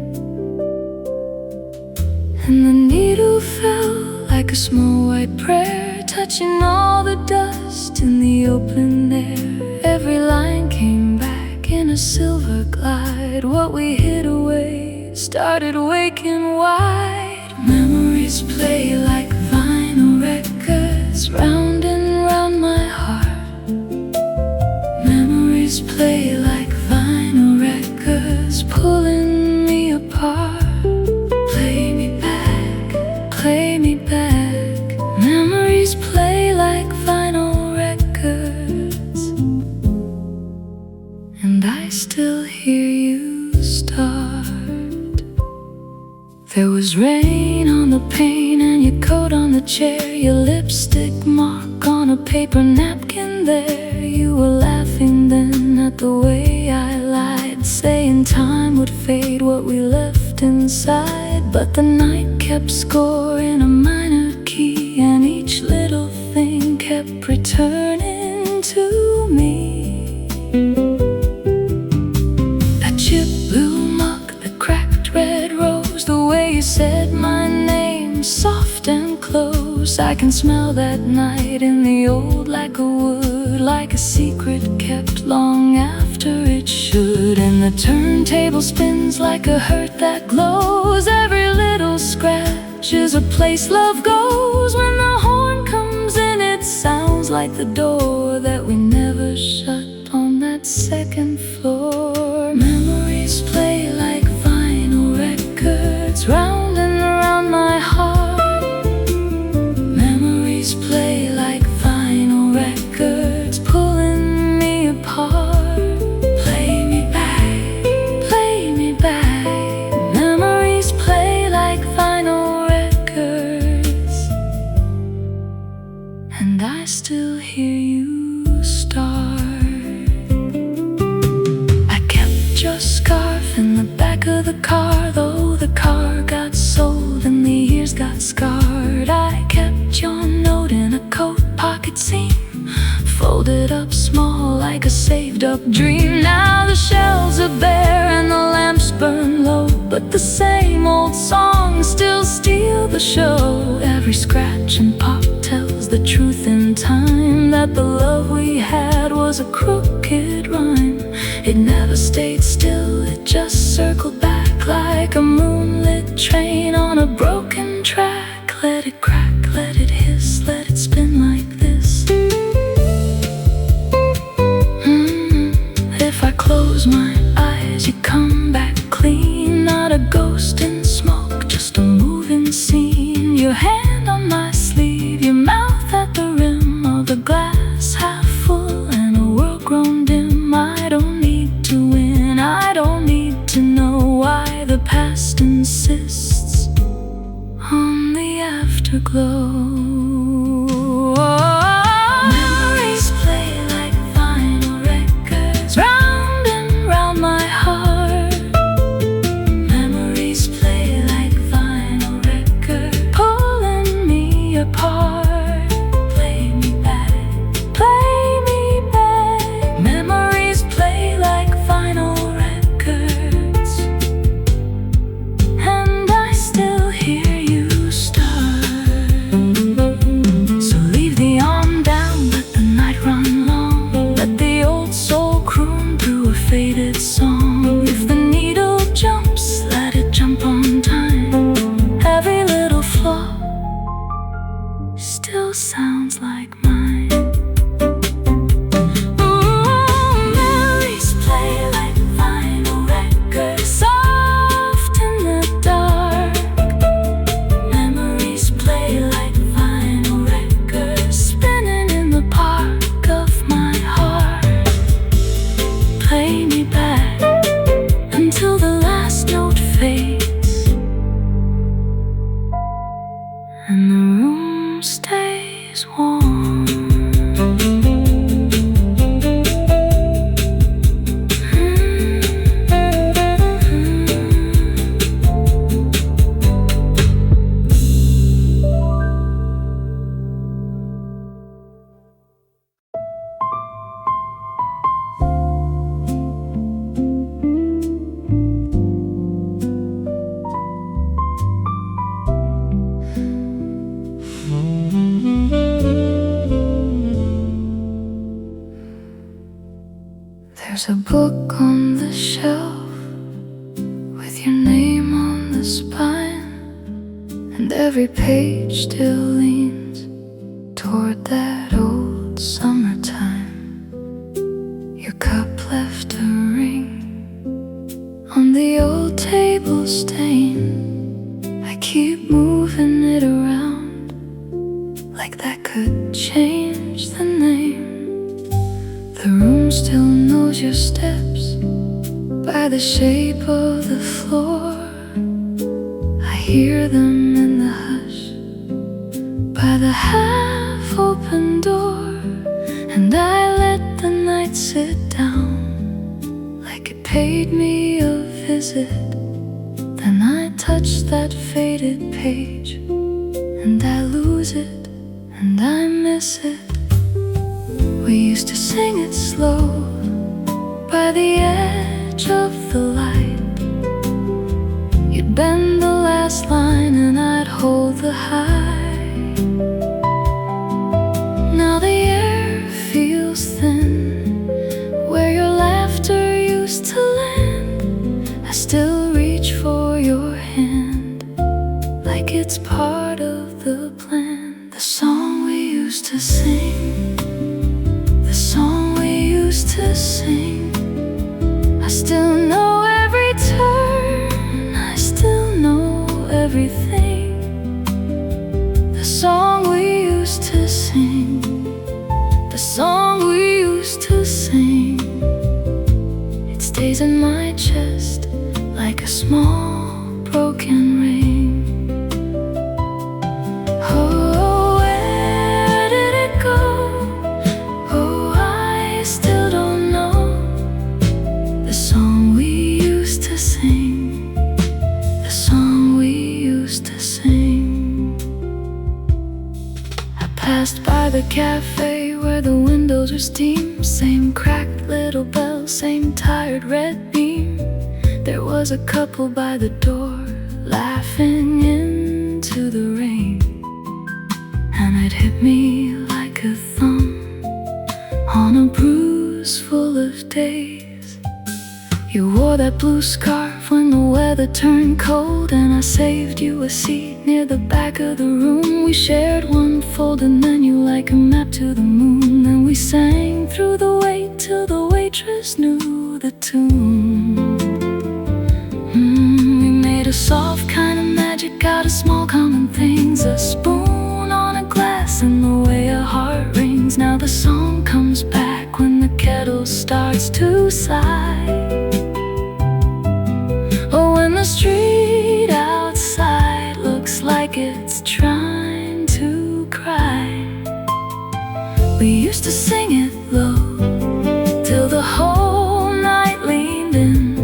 And the needle fell like a small white prayer, touching all the dust in the open air. Every line came back in a silver glide. What we hid away started waking wide. Memories play like vinyl records, round and round my heart. Memories play like vinyl records, pulling me apart. Play me back, play me back. Memories play like vinyl records, and I still hear you start. There was rain on the pane and your coat on the chair, your lipstick mark on a paper napkin there. You were laughing then at the way I lied, saying time would fade what we left inside. But the night kept score in a minor key, and each little thing kept returning to me. That chip blue mug, the cracked red rose, the way you said my name soft close. I can smell that night in the old lacquer wood, like a secret kept long after it should. And the turntable spins like a hurt that glows. Every little scratch is a place love goes. When the horn comes in, it sounds like the door that we never shut on that second floor. Memories play like vinyl records, round and around my heart. Memories play like vinyl records, pulling me apart. Play me back, play me back. Memories play like vinyl records, and I still hear you start. I kept your scarf in the back of the car, though the car got sold and the years got scarred. I kept your note in a coat pocket seam, folded up small like a saved up dream. Now the shelves are bare and the lamps burn low, but the same old songs still steal the show. Every scratch and pop tells the truth in time, that the love we had was a crooked rhyme. It never stayed still, it just circled back like a moonlit train on a broken track. Let it crack, let it hiss, let it spin like this. If I close my eyes, you come back clean. Not a ghost in smoke, just a moving scene. Your hand on my sleeve, your mouth at the rim of a glass half full and a world grown dim. I don't need to win, I don't need to know why the past insists on the afterglow. Memories play like vinyl records, round and round my heart. Memories play like vinyl records, pulling me apart. Play me back, play me back. Memories play like vinyl records, and I still hear you start. So leave the arm down, let the night run long. Let the old soul croon through a faded song. If the needle jumps, let it jump on time. Every little flaw still sounds like mine. Memories play like vinyl records, soft in the dark. Memories play like vinyl records, spinning in the park of my heart. Play me back until the last note fades and the room stays warm. There's a book on the shelf with your name on the spine, and every page still leans toward that old summertime. Your cup left a ring on the old table stain. I keep moving it around like that could change the name. The room still knows your steps by the shape of the floor. I hear them in the hush by the half-open door, and I let the night sit down like it paid me a visit. Then I touch that faded page, and I lose it, and I miss it. We used to sing it slow by the edge of the light. You'd bend the last line and I'd hold the high. The song we used to sing, the song we used to sing. It stays in my chest like a small broken ring. Oh, where did it go? Oh, I still don't know. The song we used to sing, the song we used to sing. I passed by the cafe where the windows are steam. Same cracked little bell, same tired red beam. There was a couple by the door, laughing into the rain. And it hit me like a thumb on a bruise full of days. You wore that blue scarf when the weather turned cold, and I saved you a seat near the back of the room. We shared one folded menu like a map to the moon, and we sang through the wait till the waitress knew the tune. We made a soft kind of magic out of small common things, a spoon on a glass and the way a heart rings. Now the song comes back when the kettle starts to sigh, or when the street outside looks like it's trying to cry. We used to sing it low till the whole night leaned in.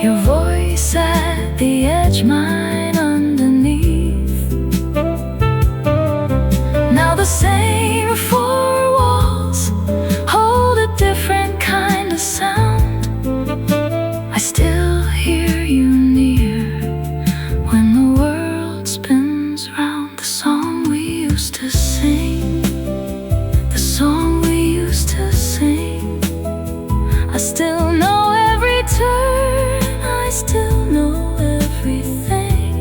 Your voice at the edge, mine underneath. Now the same four walls hold a different kind of sound. I still hear you near when the world spins round. The song we used to sing, the song we used to sing. I still know every turn, I still know everything.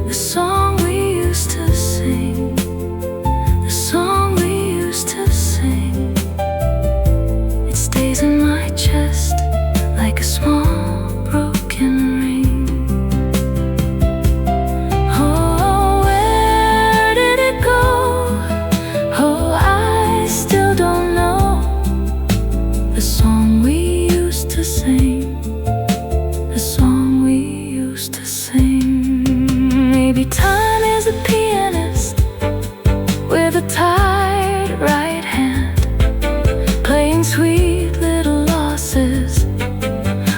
The song we used to sing, the song we used to sing. It stays in my chest like a small broken ring. Oh, where did it go? Oh, I still don't know. The song we used to sing, the song we used to sing. Maybe time is a pianist with a tired right hand, playing sweet little losses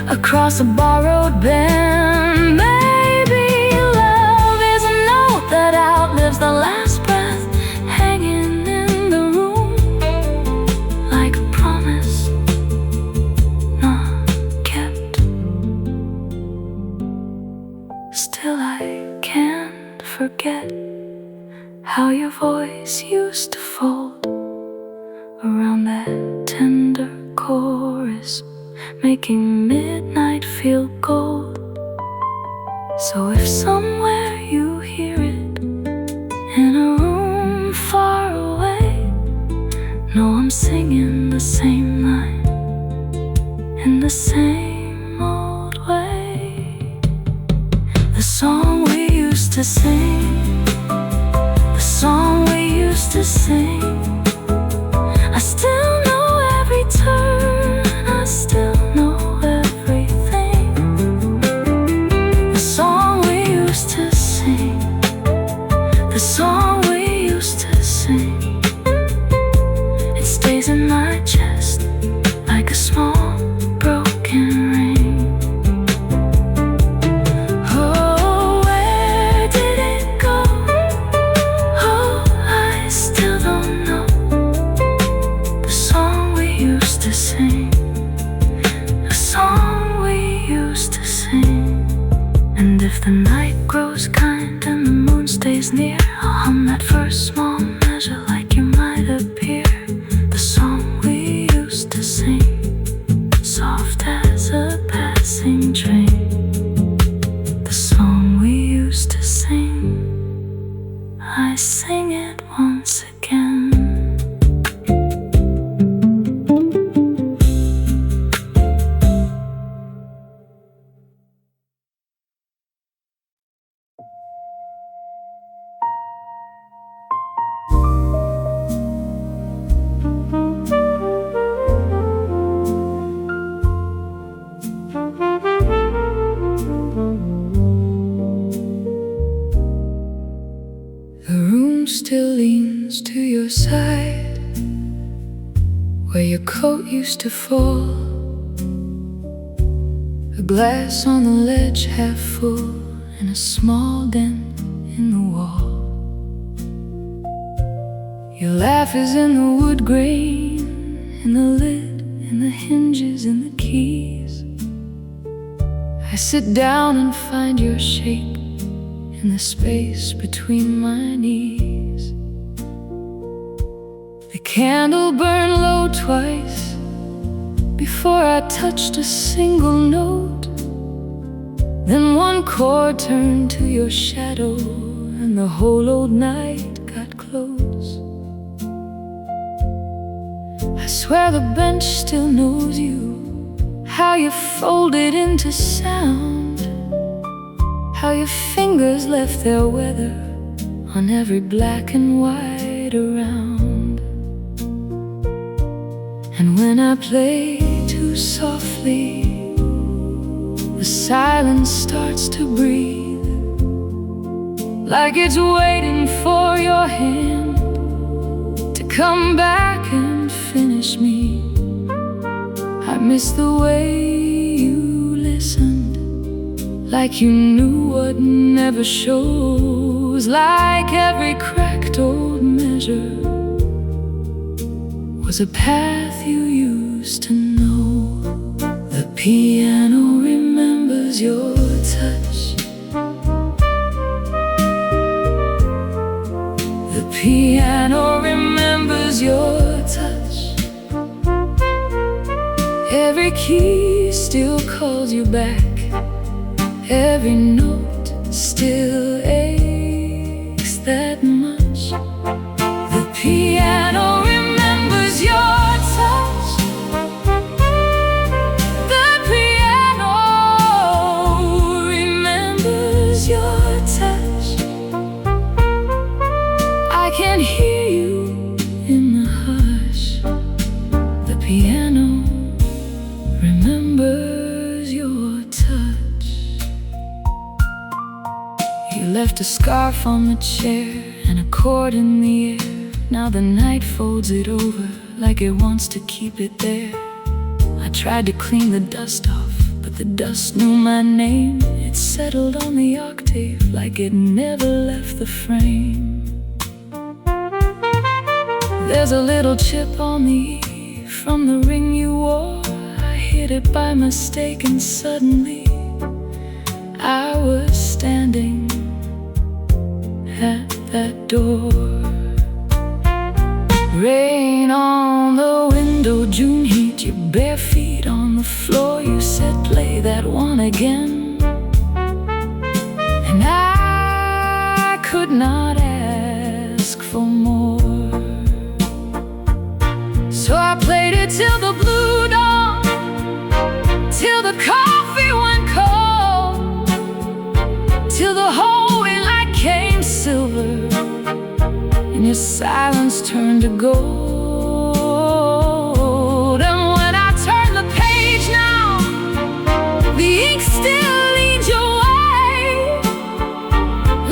across a borrowed band. Maybe love is a note that outlives the last breath, hanging in the room like a promise not kept. Still I can't forget how your voice used to fold around that tender chorus, making midnight feel gold. So if somewhere you hear it in a room far away, know I'm singing the same line in the same old way. The song we used to sing, the song we used to sing. I still know every turn, I still know everything. The song we used to sing, the song we used to sing. It stays in my chest like a small broken ring. Oh, where did it go? Oh, I still don't know. The song we used to sing, the song we used to sing. And if the night grows kind and the moon stays near, I'll hum that first small measure like you might appear. The song we used to sing, soft as a passing train. The song we used to sing, I sing it once again. room still leans to your side, where your coat used to fall. A glass on the ledge half full, and a small dent in the wall. Your laugh is in the wood grain, in the lid, in the hinges, in the keys. I sit down and find your shape in the space between my knees. The candle burned low twice before I touched a single note. Then one chord turned to your shadow, and the whole old night got close. I swear the bench still knows you, how you folded into sound, how your fingers left their weather on every black and white around. And when I play too softly, the silence starts to breathe, like it's waiting for your hand to come back and finish me. I miss the way you listened, like you knew what never shows, like every cracked old measure was a path you used to know. The piano remembers your touch. The piano remembers your touch. Every key still calls you back. Every note still aches that much. The piano remembers your touch. The piano remembers your touch. I can hear you in the hush. The piano remembers your touch. You left a scarf on the chair and a cord in the air. Now the night folds it over like it wants to keep it there. I tried to clean the dust off, but the dust knew my name. It settled on the octave like it never left the frame. There's a little chip on the E from the ring you wore. I hit it by mistake and suddenly I was standing at that door. Rain on the window, June heat, your bare feet on the floor. You said play that one again, and I could not ask for more. So I played it till the blue dawn, till the coffee went cold, till the whole light came silver and your silence turned to gold. And when I turn the page now, the ink still leads your way,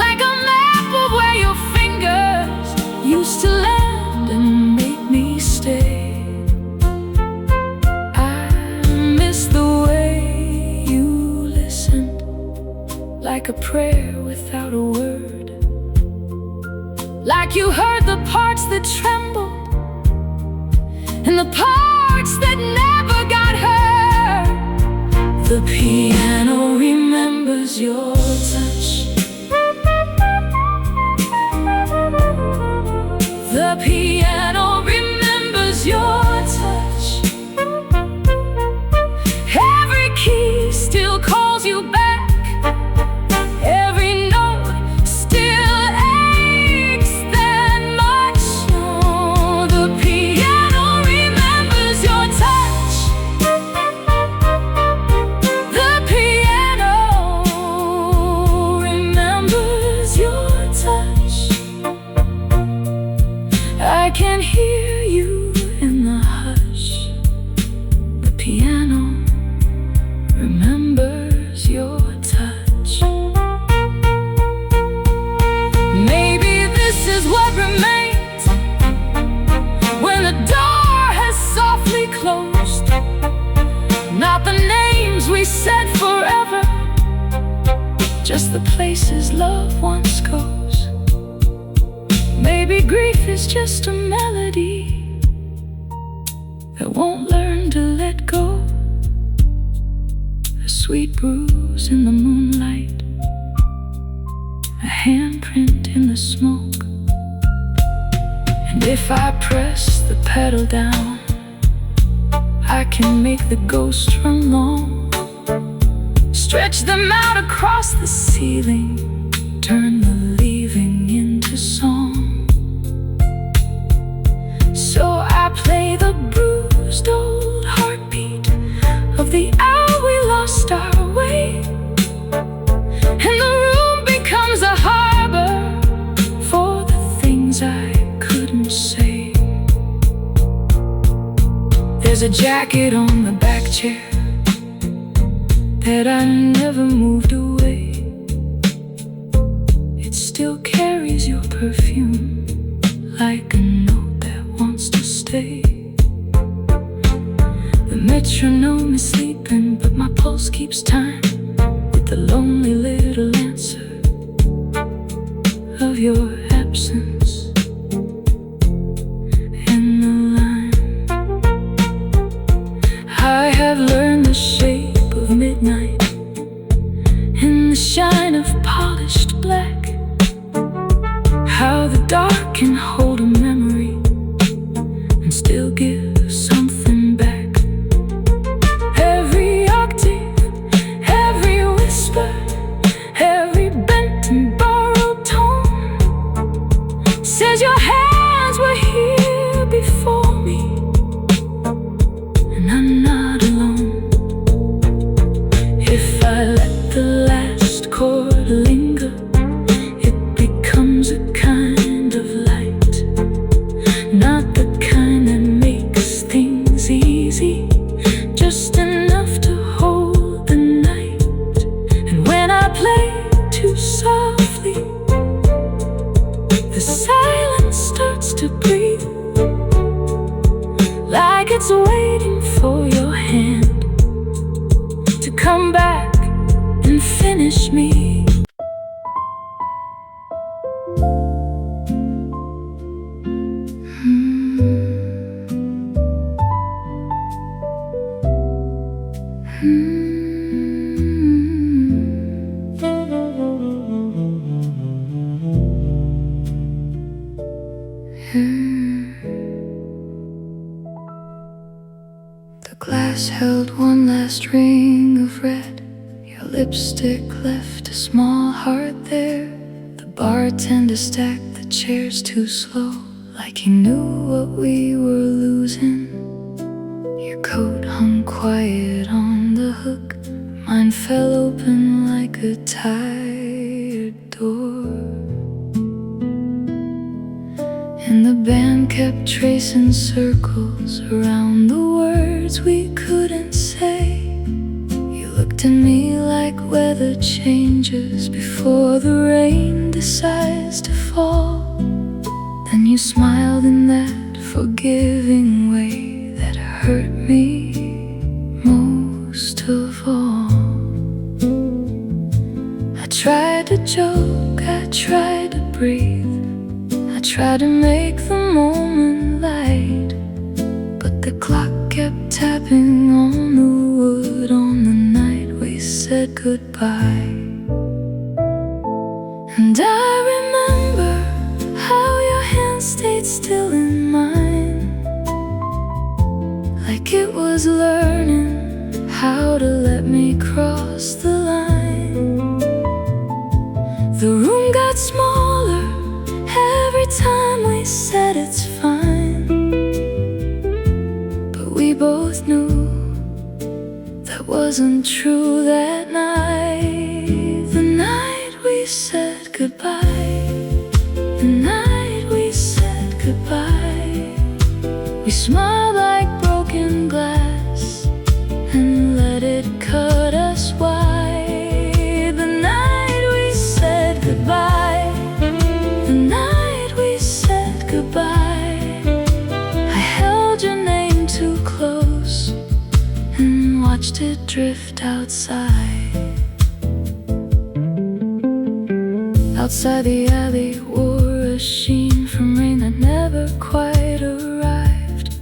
like a map of where your fingers used to land and make me stay. Like a prayer without a word, like you heard the parts that trembled and the parts that never got heard. The piano remembers your touch. The piano remembers your touch. Every key still calls you back. Every note still aches that much. Oh, the piano remembers your touch. The piano remembers your touch. I can the places love once goes. Maybe grief is just a melody that won't learn to let go. A sweet bruise in the moonlight, a handprint in the smoke. And if I press the pedal down, I can make the ghosts run long. Stretch them out across the ceiling, turn the leaving into song. So I play the bruised old heartbeat of the hour we lost our way, and the room becomes a harbor for the things I couldn't say. There's a jacket on the back chair that I never moved away. It still carries your perfume like a note that wants to stay. The metronome is sleeping, but my pulse keeps time with the lonely little answer of your absence in the line. I have learned the shape of midnight in the shine of polished black, how the dark can hold a memory and still give something back. Every octave, every whisper, every bent and borrowed tone says your hands were here before me, and I'm not alone. If I let the last chord linger, it becomes a kind of light, not the kind that makes things easy, just enough to hold the night. And when I play too softly, the silence starts to breathe, like it's waiting for your hand to come back and finish me. The glass held one last ring of red. Your lipstick left a small heart there. The bartender stacked the chairs too slow, like he knew what we were losing. Your coat hung quiet on the hook, mine fell open like a tired door. And the band kept tracing circles around the words we couldn't say. You looked at me like weather changes before the rain decides to fall. Then you smiled in that forgiving way that hurt me most of all. I tried to joke, I tried to breathe, I tried to make the moment light, but the clock kept tapping on the wood on the night we said goodbye. And I remember how your hand stayed still in mine, like it was learning how to let me cross the line. The room got smaller every time we said it's fine, but we both knew that wasn't true that night. The night we said goodbye, the night we said goodbye, we smiled like broken glass and let it cut us wide. The night we said goodbye, the night we said goodbye, I held your name too close and watched it drift outside. Outside the alley wore a sheen from rain that never quite arrived.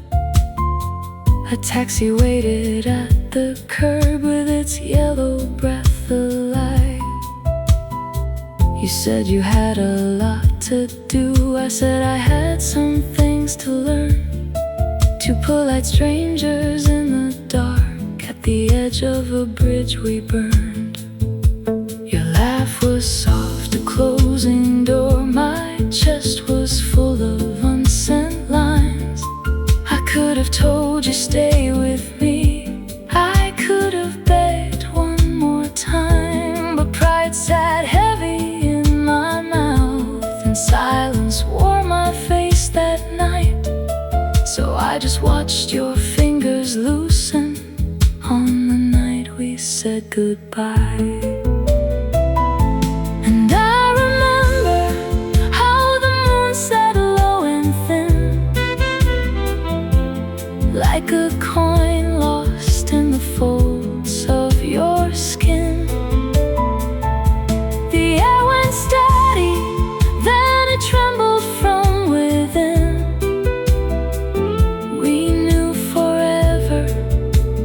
A taxi waited at the curb with its yellow breath alive. You said you had a lot to do. I said I had some things to learn. Two polite strangers in the dark at the edge of a bridge we burned. Your laugh was soft, a closing door. My chest was full of unsent lines. I could have told you stay with me. I could have begged one more time, but pride sat heavy in my mouth, and silence wore my face that night. So I just watched your fingers loosen on the night we said goodbye. And I remember how the moon sat low and thin, like a coin lost in the folds of your skin. The air went steady, then it trembled from within. We knew forever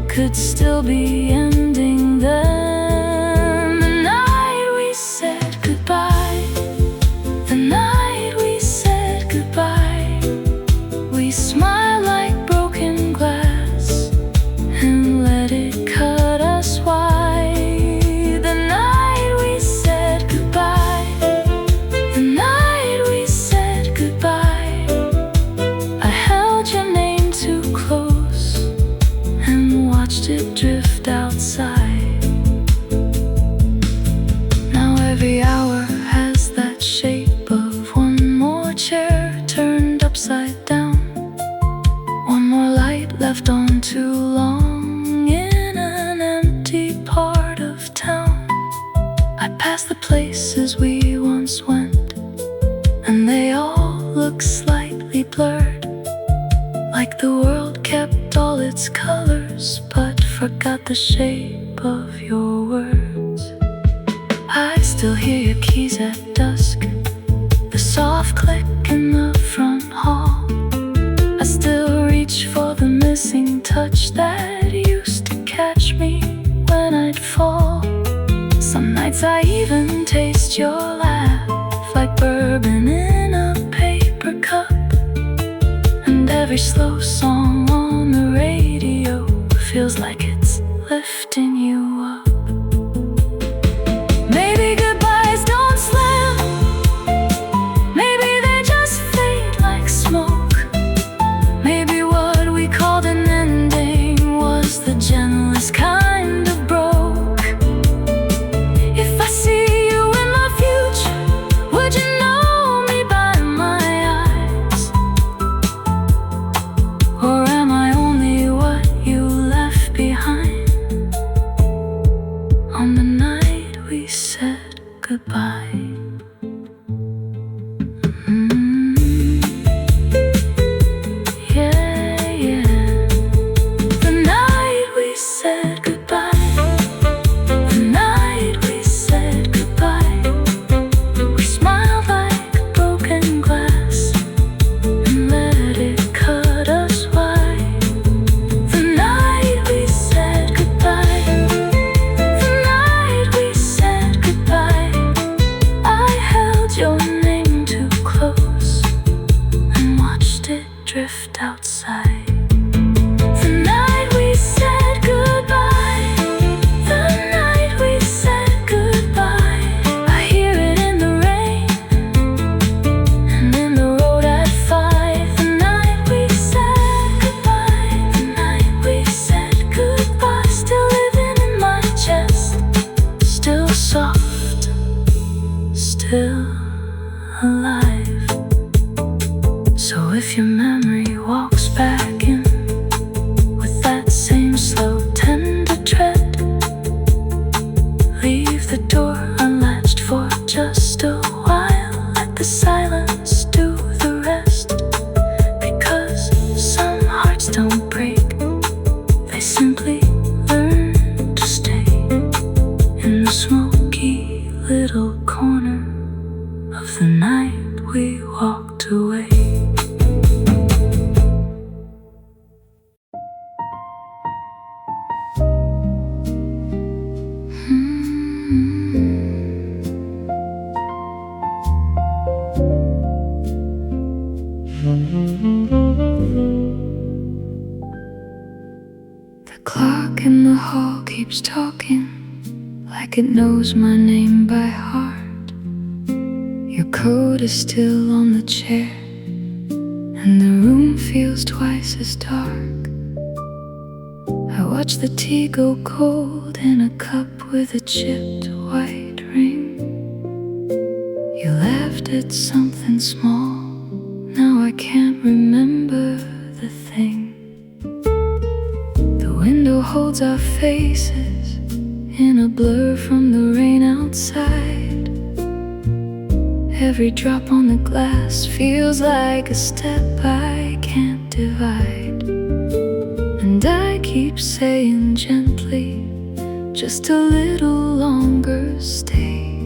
could still be ending then. The night we said goodbye, the night we said goodbye, we smiled like broken glass and let it cut us wide. The night we said goodbye, the night we said goodbye, I held your name too close and watched it drift outside. Now every hour has that shape of one more chair turned upside down, one more light left on too long in an empty part of town. I pass the places we once went, and they all look slightly blurred, like the world kept all its colors but forgot the shape of your words. I still hear your keys at dusk, the soft click in the front hall. I still reach for the missing touch that used to catch me when I'd fall. Some nights I even taste your laugh, like bourbon in a paper cup. And every slow song on the radio feels like it's lifting you up. Maybe goodbyes don't slam, maybe they just fade like smoke. Maybe what we called an ending was the gentlest kind of broke. If I see you in my future, would you know me by my eyes? Or am I only what you left behind on the night we said goodbye? Yeah, yeah. The night we said goodbye, the night we said goodbye, we smiled like broken glass and let it cut us wide. The night we said goodbye, the night we said goodbye, I held your name too close and watched it drift outside. The night we said goodbye, the night we said goodbye, I hear it in the rain and in the road at 5. The night we said goodbye, the night we said goodbye, still living in my chest, still soft, still alive. So if your memory walks back in with that same slow, tender tread, leave the door unlatched for just a while, let the silence do the rest. Because some hearts don't break, they simply learn to stay in the smoky little corner keeps talking like it knows my name by heart. Your coat is still on the chair, and the room feels twice as dark. I watch the tea go cold in a cup with a chipped white ring. You laughed at something small, now I can't remember the thing. The window holds our faces in a blur from the rain outside. Every drop on the glass feels like a step I can't divide. And I keep saying gently, just a little longer stay.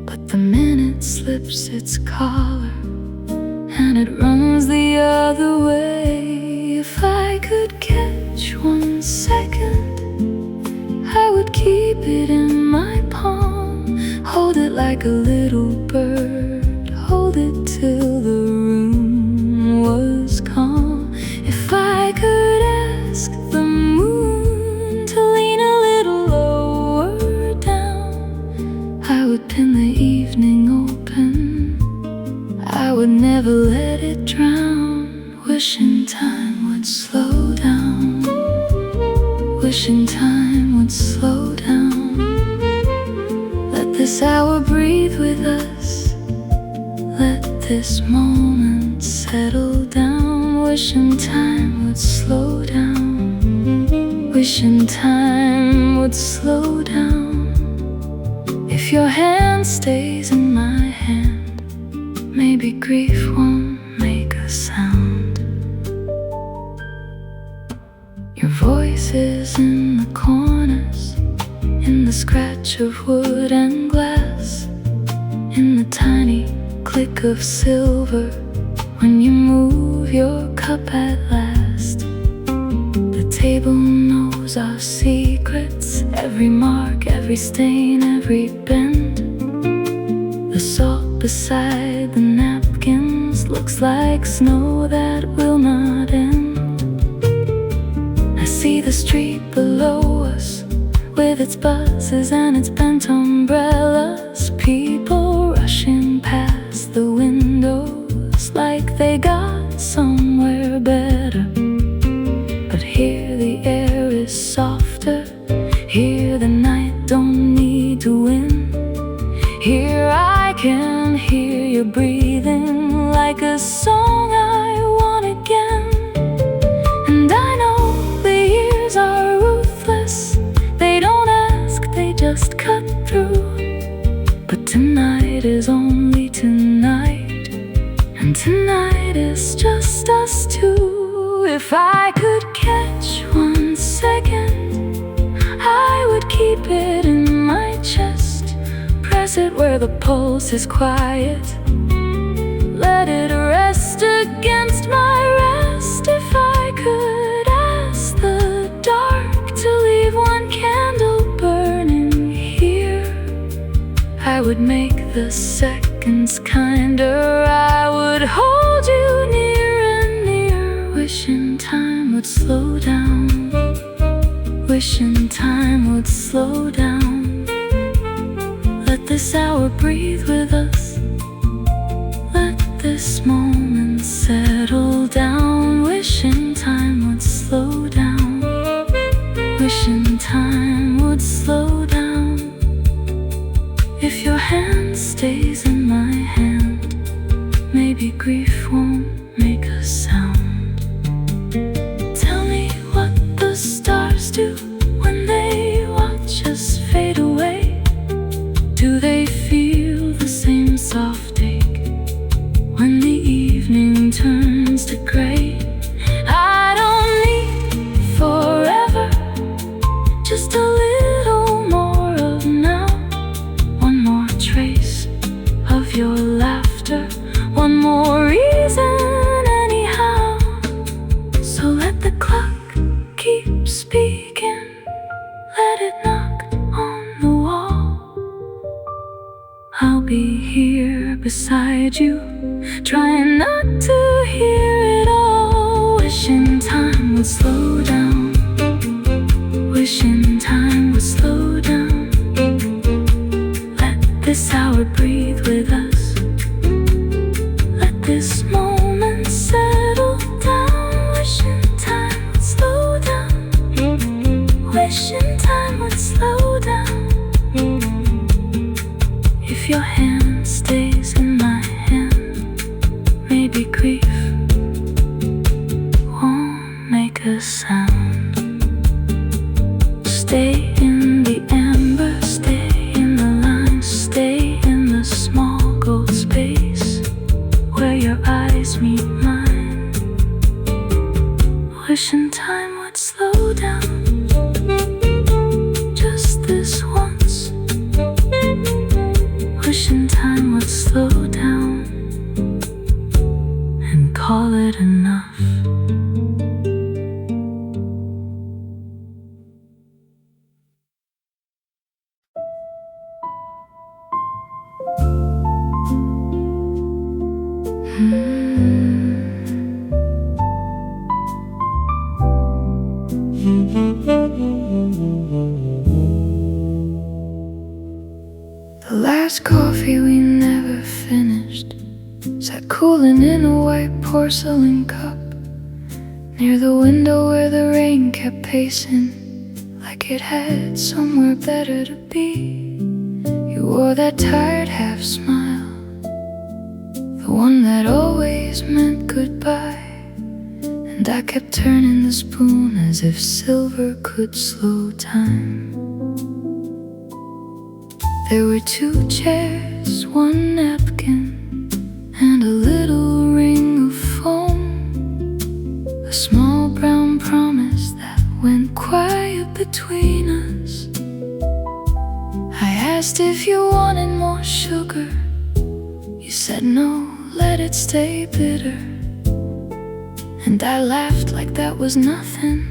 But the minute slips its collar and it runs the other way. If I could catch 1 second, I would keep it in my palm. Hold it like a little bird, hold it till the room was calm. If I could ask the moon to lean a little lower down, I would pin the evening open, I would never let it drown. Wishing time would slow down, wishing time would slow down. Let this hour breathe with us, let this moment settle down. Wishing time would slow down, wishing time would slow down. If your hand stays in my hand, maybe grief won't make a sound. Your voice is in the corners, in the scratch of wood and glass, in the tiny click of silver when you move your cup at last. The table knows our secrets, every mark, every stain, every bend. The salt beside the napkins looks like snow that will not end. I see the street below us with its buses and its bent umbrellas, people rushing past the windows like they got somewhere better. But here the air is softer, here the night don't need to win. Here I can hear you breathing like a song I want again. And I know the years are ruthless, they don't ask, they just cut through. But tonight is only tonight, and tonight is just us two. If I could catch 1 second, I would keep it in my chest, press it where the pulse is quiet, let it rest against my rest. If I could ask the dark to leave 1 candle burning here, I would make the seconds kinder, I would hold you near and near. Wishing time would slow down, wishing time would slow down. Let this hour breathe with us, let this moment settle down. Wishing time would slow down, wishing time would slow down. If your hand stays in my hand, maybe grief won't make a sound. Tell me what the stars do when they watch us fade away. Do they feel the same soft ache when the evening turns to gray? I don't need forever, just a little more of now. 1 more trace of your laughter, 1 more reason anyhow. So let the clock keep speaking, let it knock on the wall. I'll be here beside you, trying not to hear it all. Wishing time would slow down, wishing time this moment settle down. Wishing time would slow down. Wishing time would slow down. If your hand stays in my hand, maybe grief won't make a sound. Stay in the amber, stay in the line, stay in the small gold space where your eyes meet mine. Wishing time would slow down, just this once. Wishing time would slow down and call it enough. The last coffee we never finished sat cooling in a white porcelain cup near the window where the rain kept pacing like it had somewhere better to be. You wore that tired half smile, the one that always meant goodbye, and I kept turning the spoon as if silver could slow time. There were two chairs, one napkin, and a little ring of foam, a small brown promise that went quiet between us. I asked if you wanted more sugar. You said no, let it stay bitter. And I laughed like that was nothing,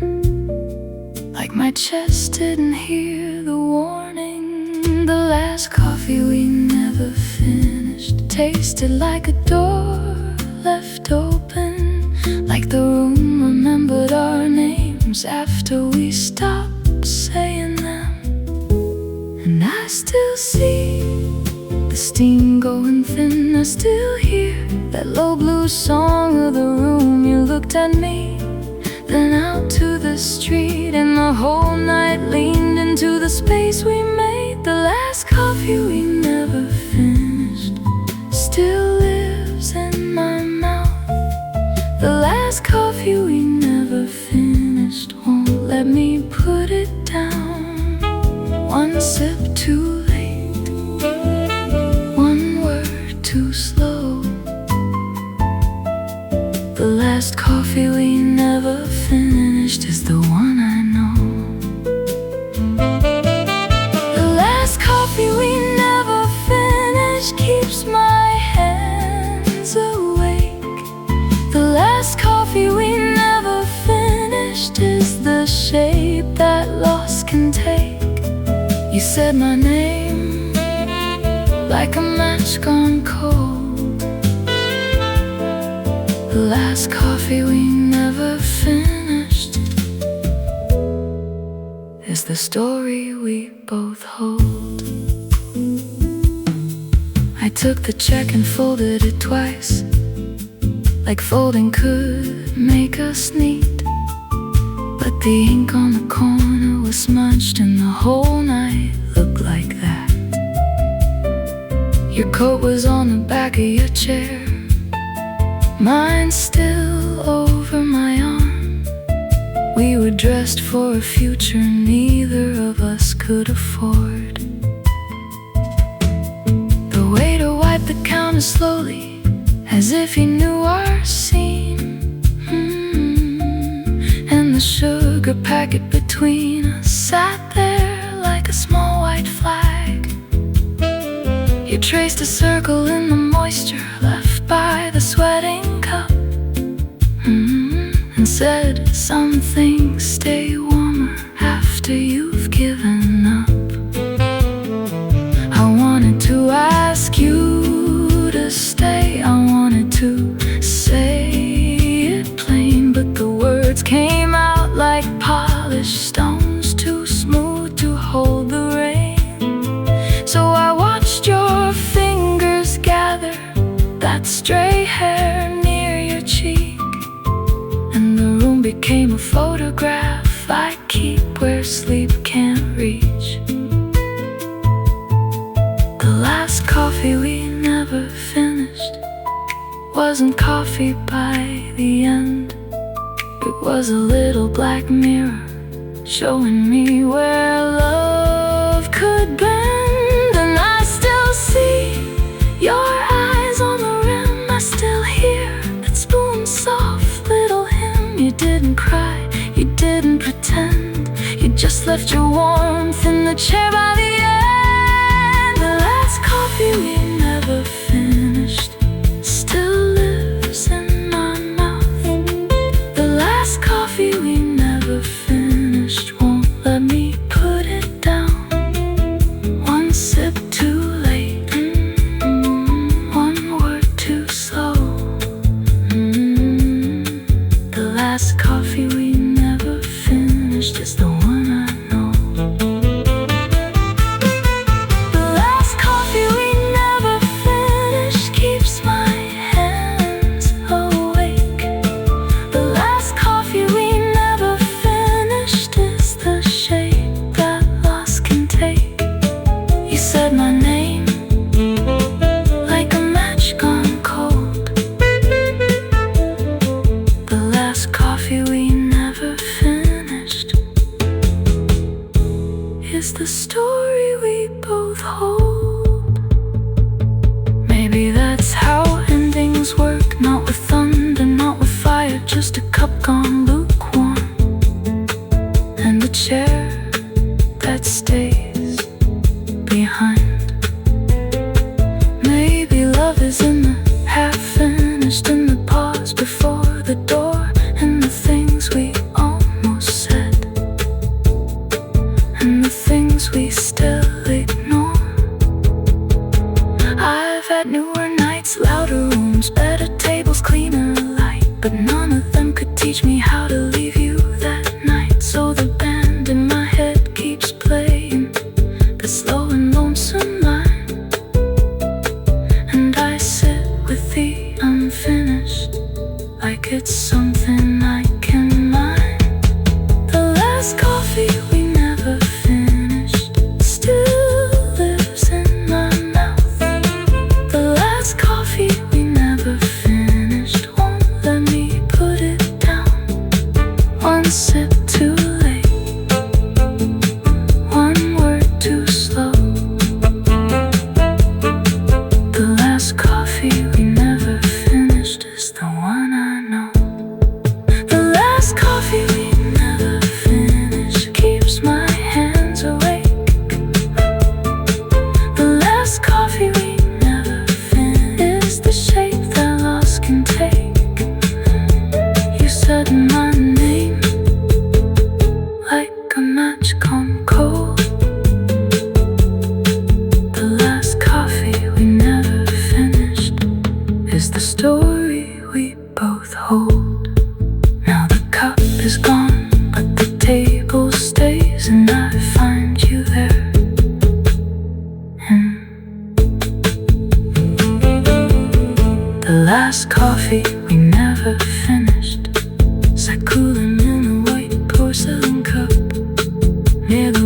like my chest didn't hear the warning. The last coffee we never finished tasted like a door left open, like the room remembered our names after we stopped saying them. And I still see the steam going thin, I still hear that low blue song of the room. You looked at me, then out to the street, and the whole night leaned into the space we made. The last coffee we never finished still lives in my mouth. The last coffee we never finished won't let me put it down. One sip too late, one word too slow. The last coffee we never finished is the one I know. Coffee we never finished keeps my hands awake. The last coffee we never finished is the shape that loss can take. You said my name like a match gone cold. The last coffee we never finished is the story we both hold. I took the check and folded it twice, like folding could make us neat. But the ink on the corner was smudged and the whole night looked like that. Your coat was on the back of your chair, mine still over my arm. We were dressed for a future neither of us could afford. The waiter wiped the counter slowly, as if he knew our scene. And the sugar packet between us sat there like a small white flag. You traced a circle in the moisture left by the sweating cup, and said, some things stay warmer after you've given up. I wanted to ask you to stay, I wanted to say it plain, but the words came out like polished stones, too smooth to hold the rain. So I watched your fingers gather that that stray hair near your cheek, and the room became a photograph I keep where sleep can't reach. The last coffee we never finished wasn't coffee by the end. It was a little black mirror showing me where love could bend. And I still see your eyes on the rim. I still hear that spoon soft little hymn. You didn't cry, you didn't pretend, you just left your warmth in the chair by the end. The last coffee we never finished still lives in my mouth. The last coffee we never finished won't let me put it down. One sip too late, one word too slow. The last coffee we never finished is the one I know. The last coffee we never finished keeps my hands awake. The last coffee we never finished is the shape that loss can take. You said my name like a match gone cold. The last coffee we never finished is the story we both hold. Maybe that's how endings work, not with thunder, not with fire, just a cup gone lukewarm, and a chair that stays behind. Maybe love is in the half-finished, in the pause before the door, and the things we almost said, and the things we still ignore. I've had newer nights, louder rooms, better tables, cleaner light, but none of them could teach me how to leave you that night. So the band in my head keeps playing the slow and lonesome line, and I sit with the unfinished like it's something I can mine. The last coffee we never finished still lives in my mouth. The last coffee we never finished won't let me put it down. One sip too late, one word too slow. The last coffee we never finished is the one I know. The last coffee we never finished keeps my hands awake. The last coffee we never finished is the shape that loss can take. You said my name like a match gone cold. The last coffee we never finished is the story we both hold. Now the cup is gone, but the table stays, and I find you there. The last coffee we never finished sat cooling in a white porcelain cup near the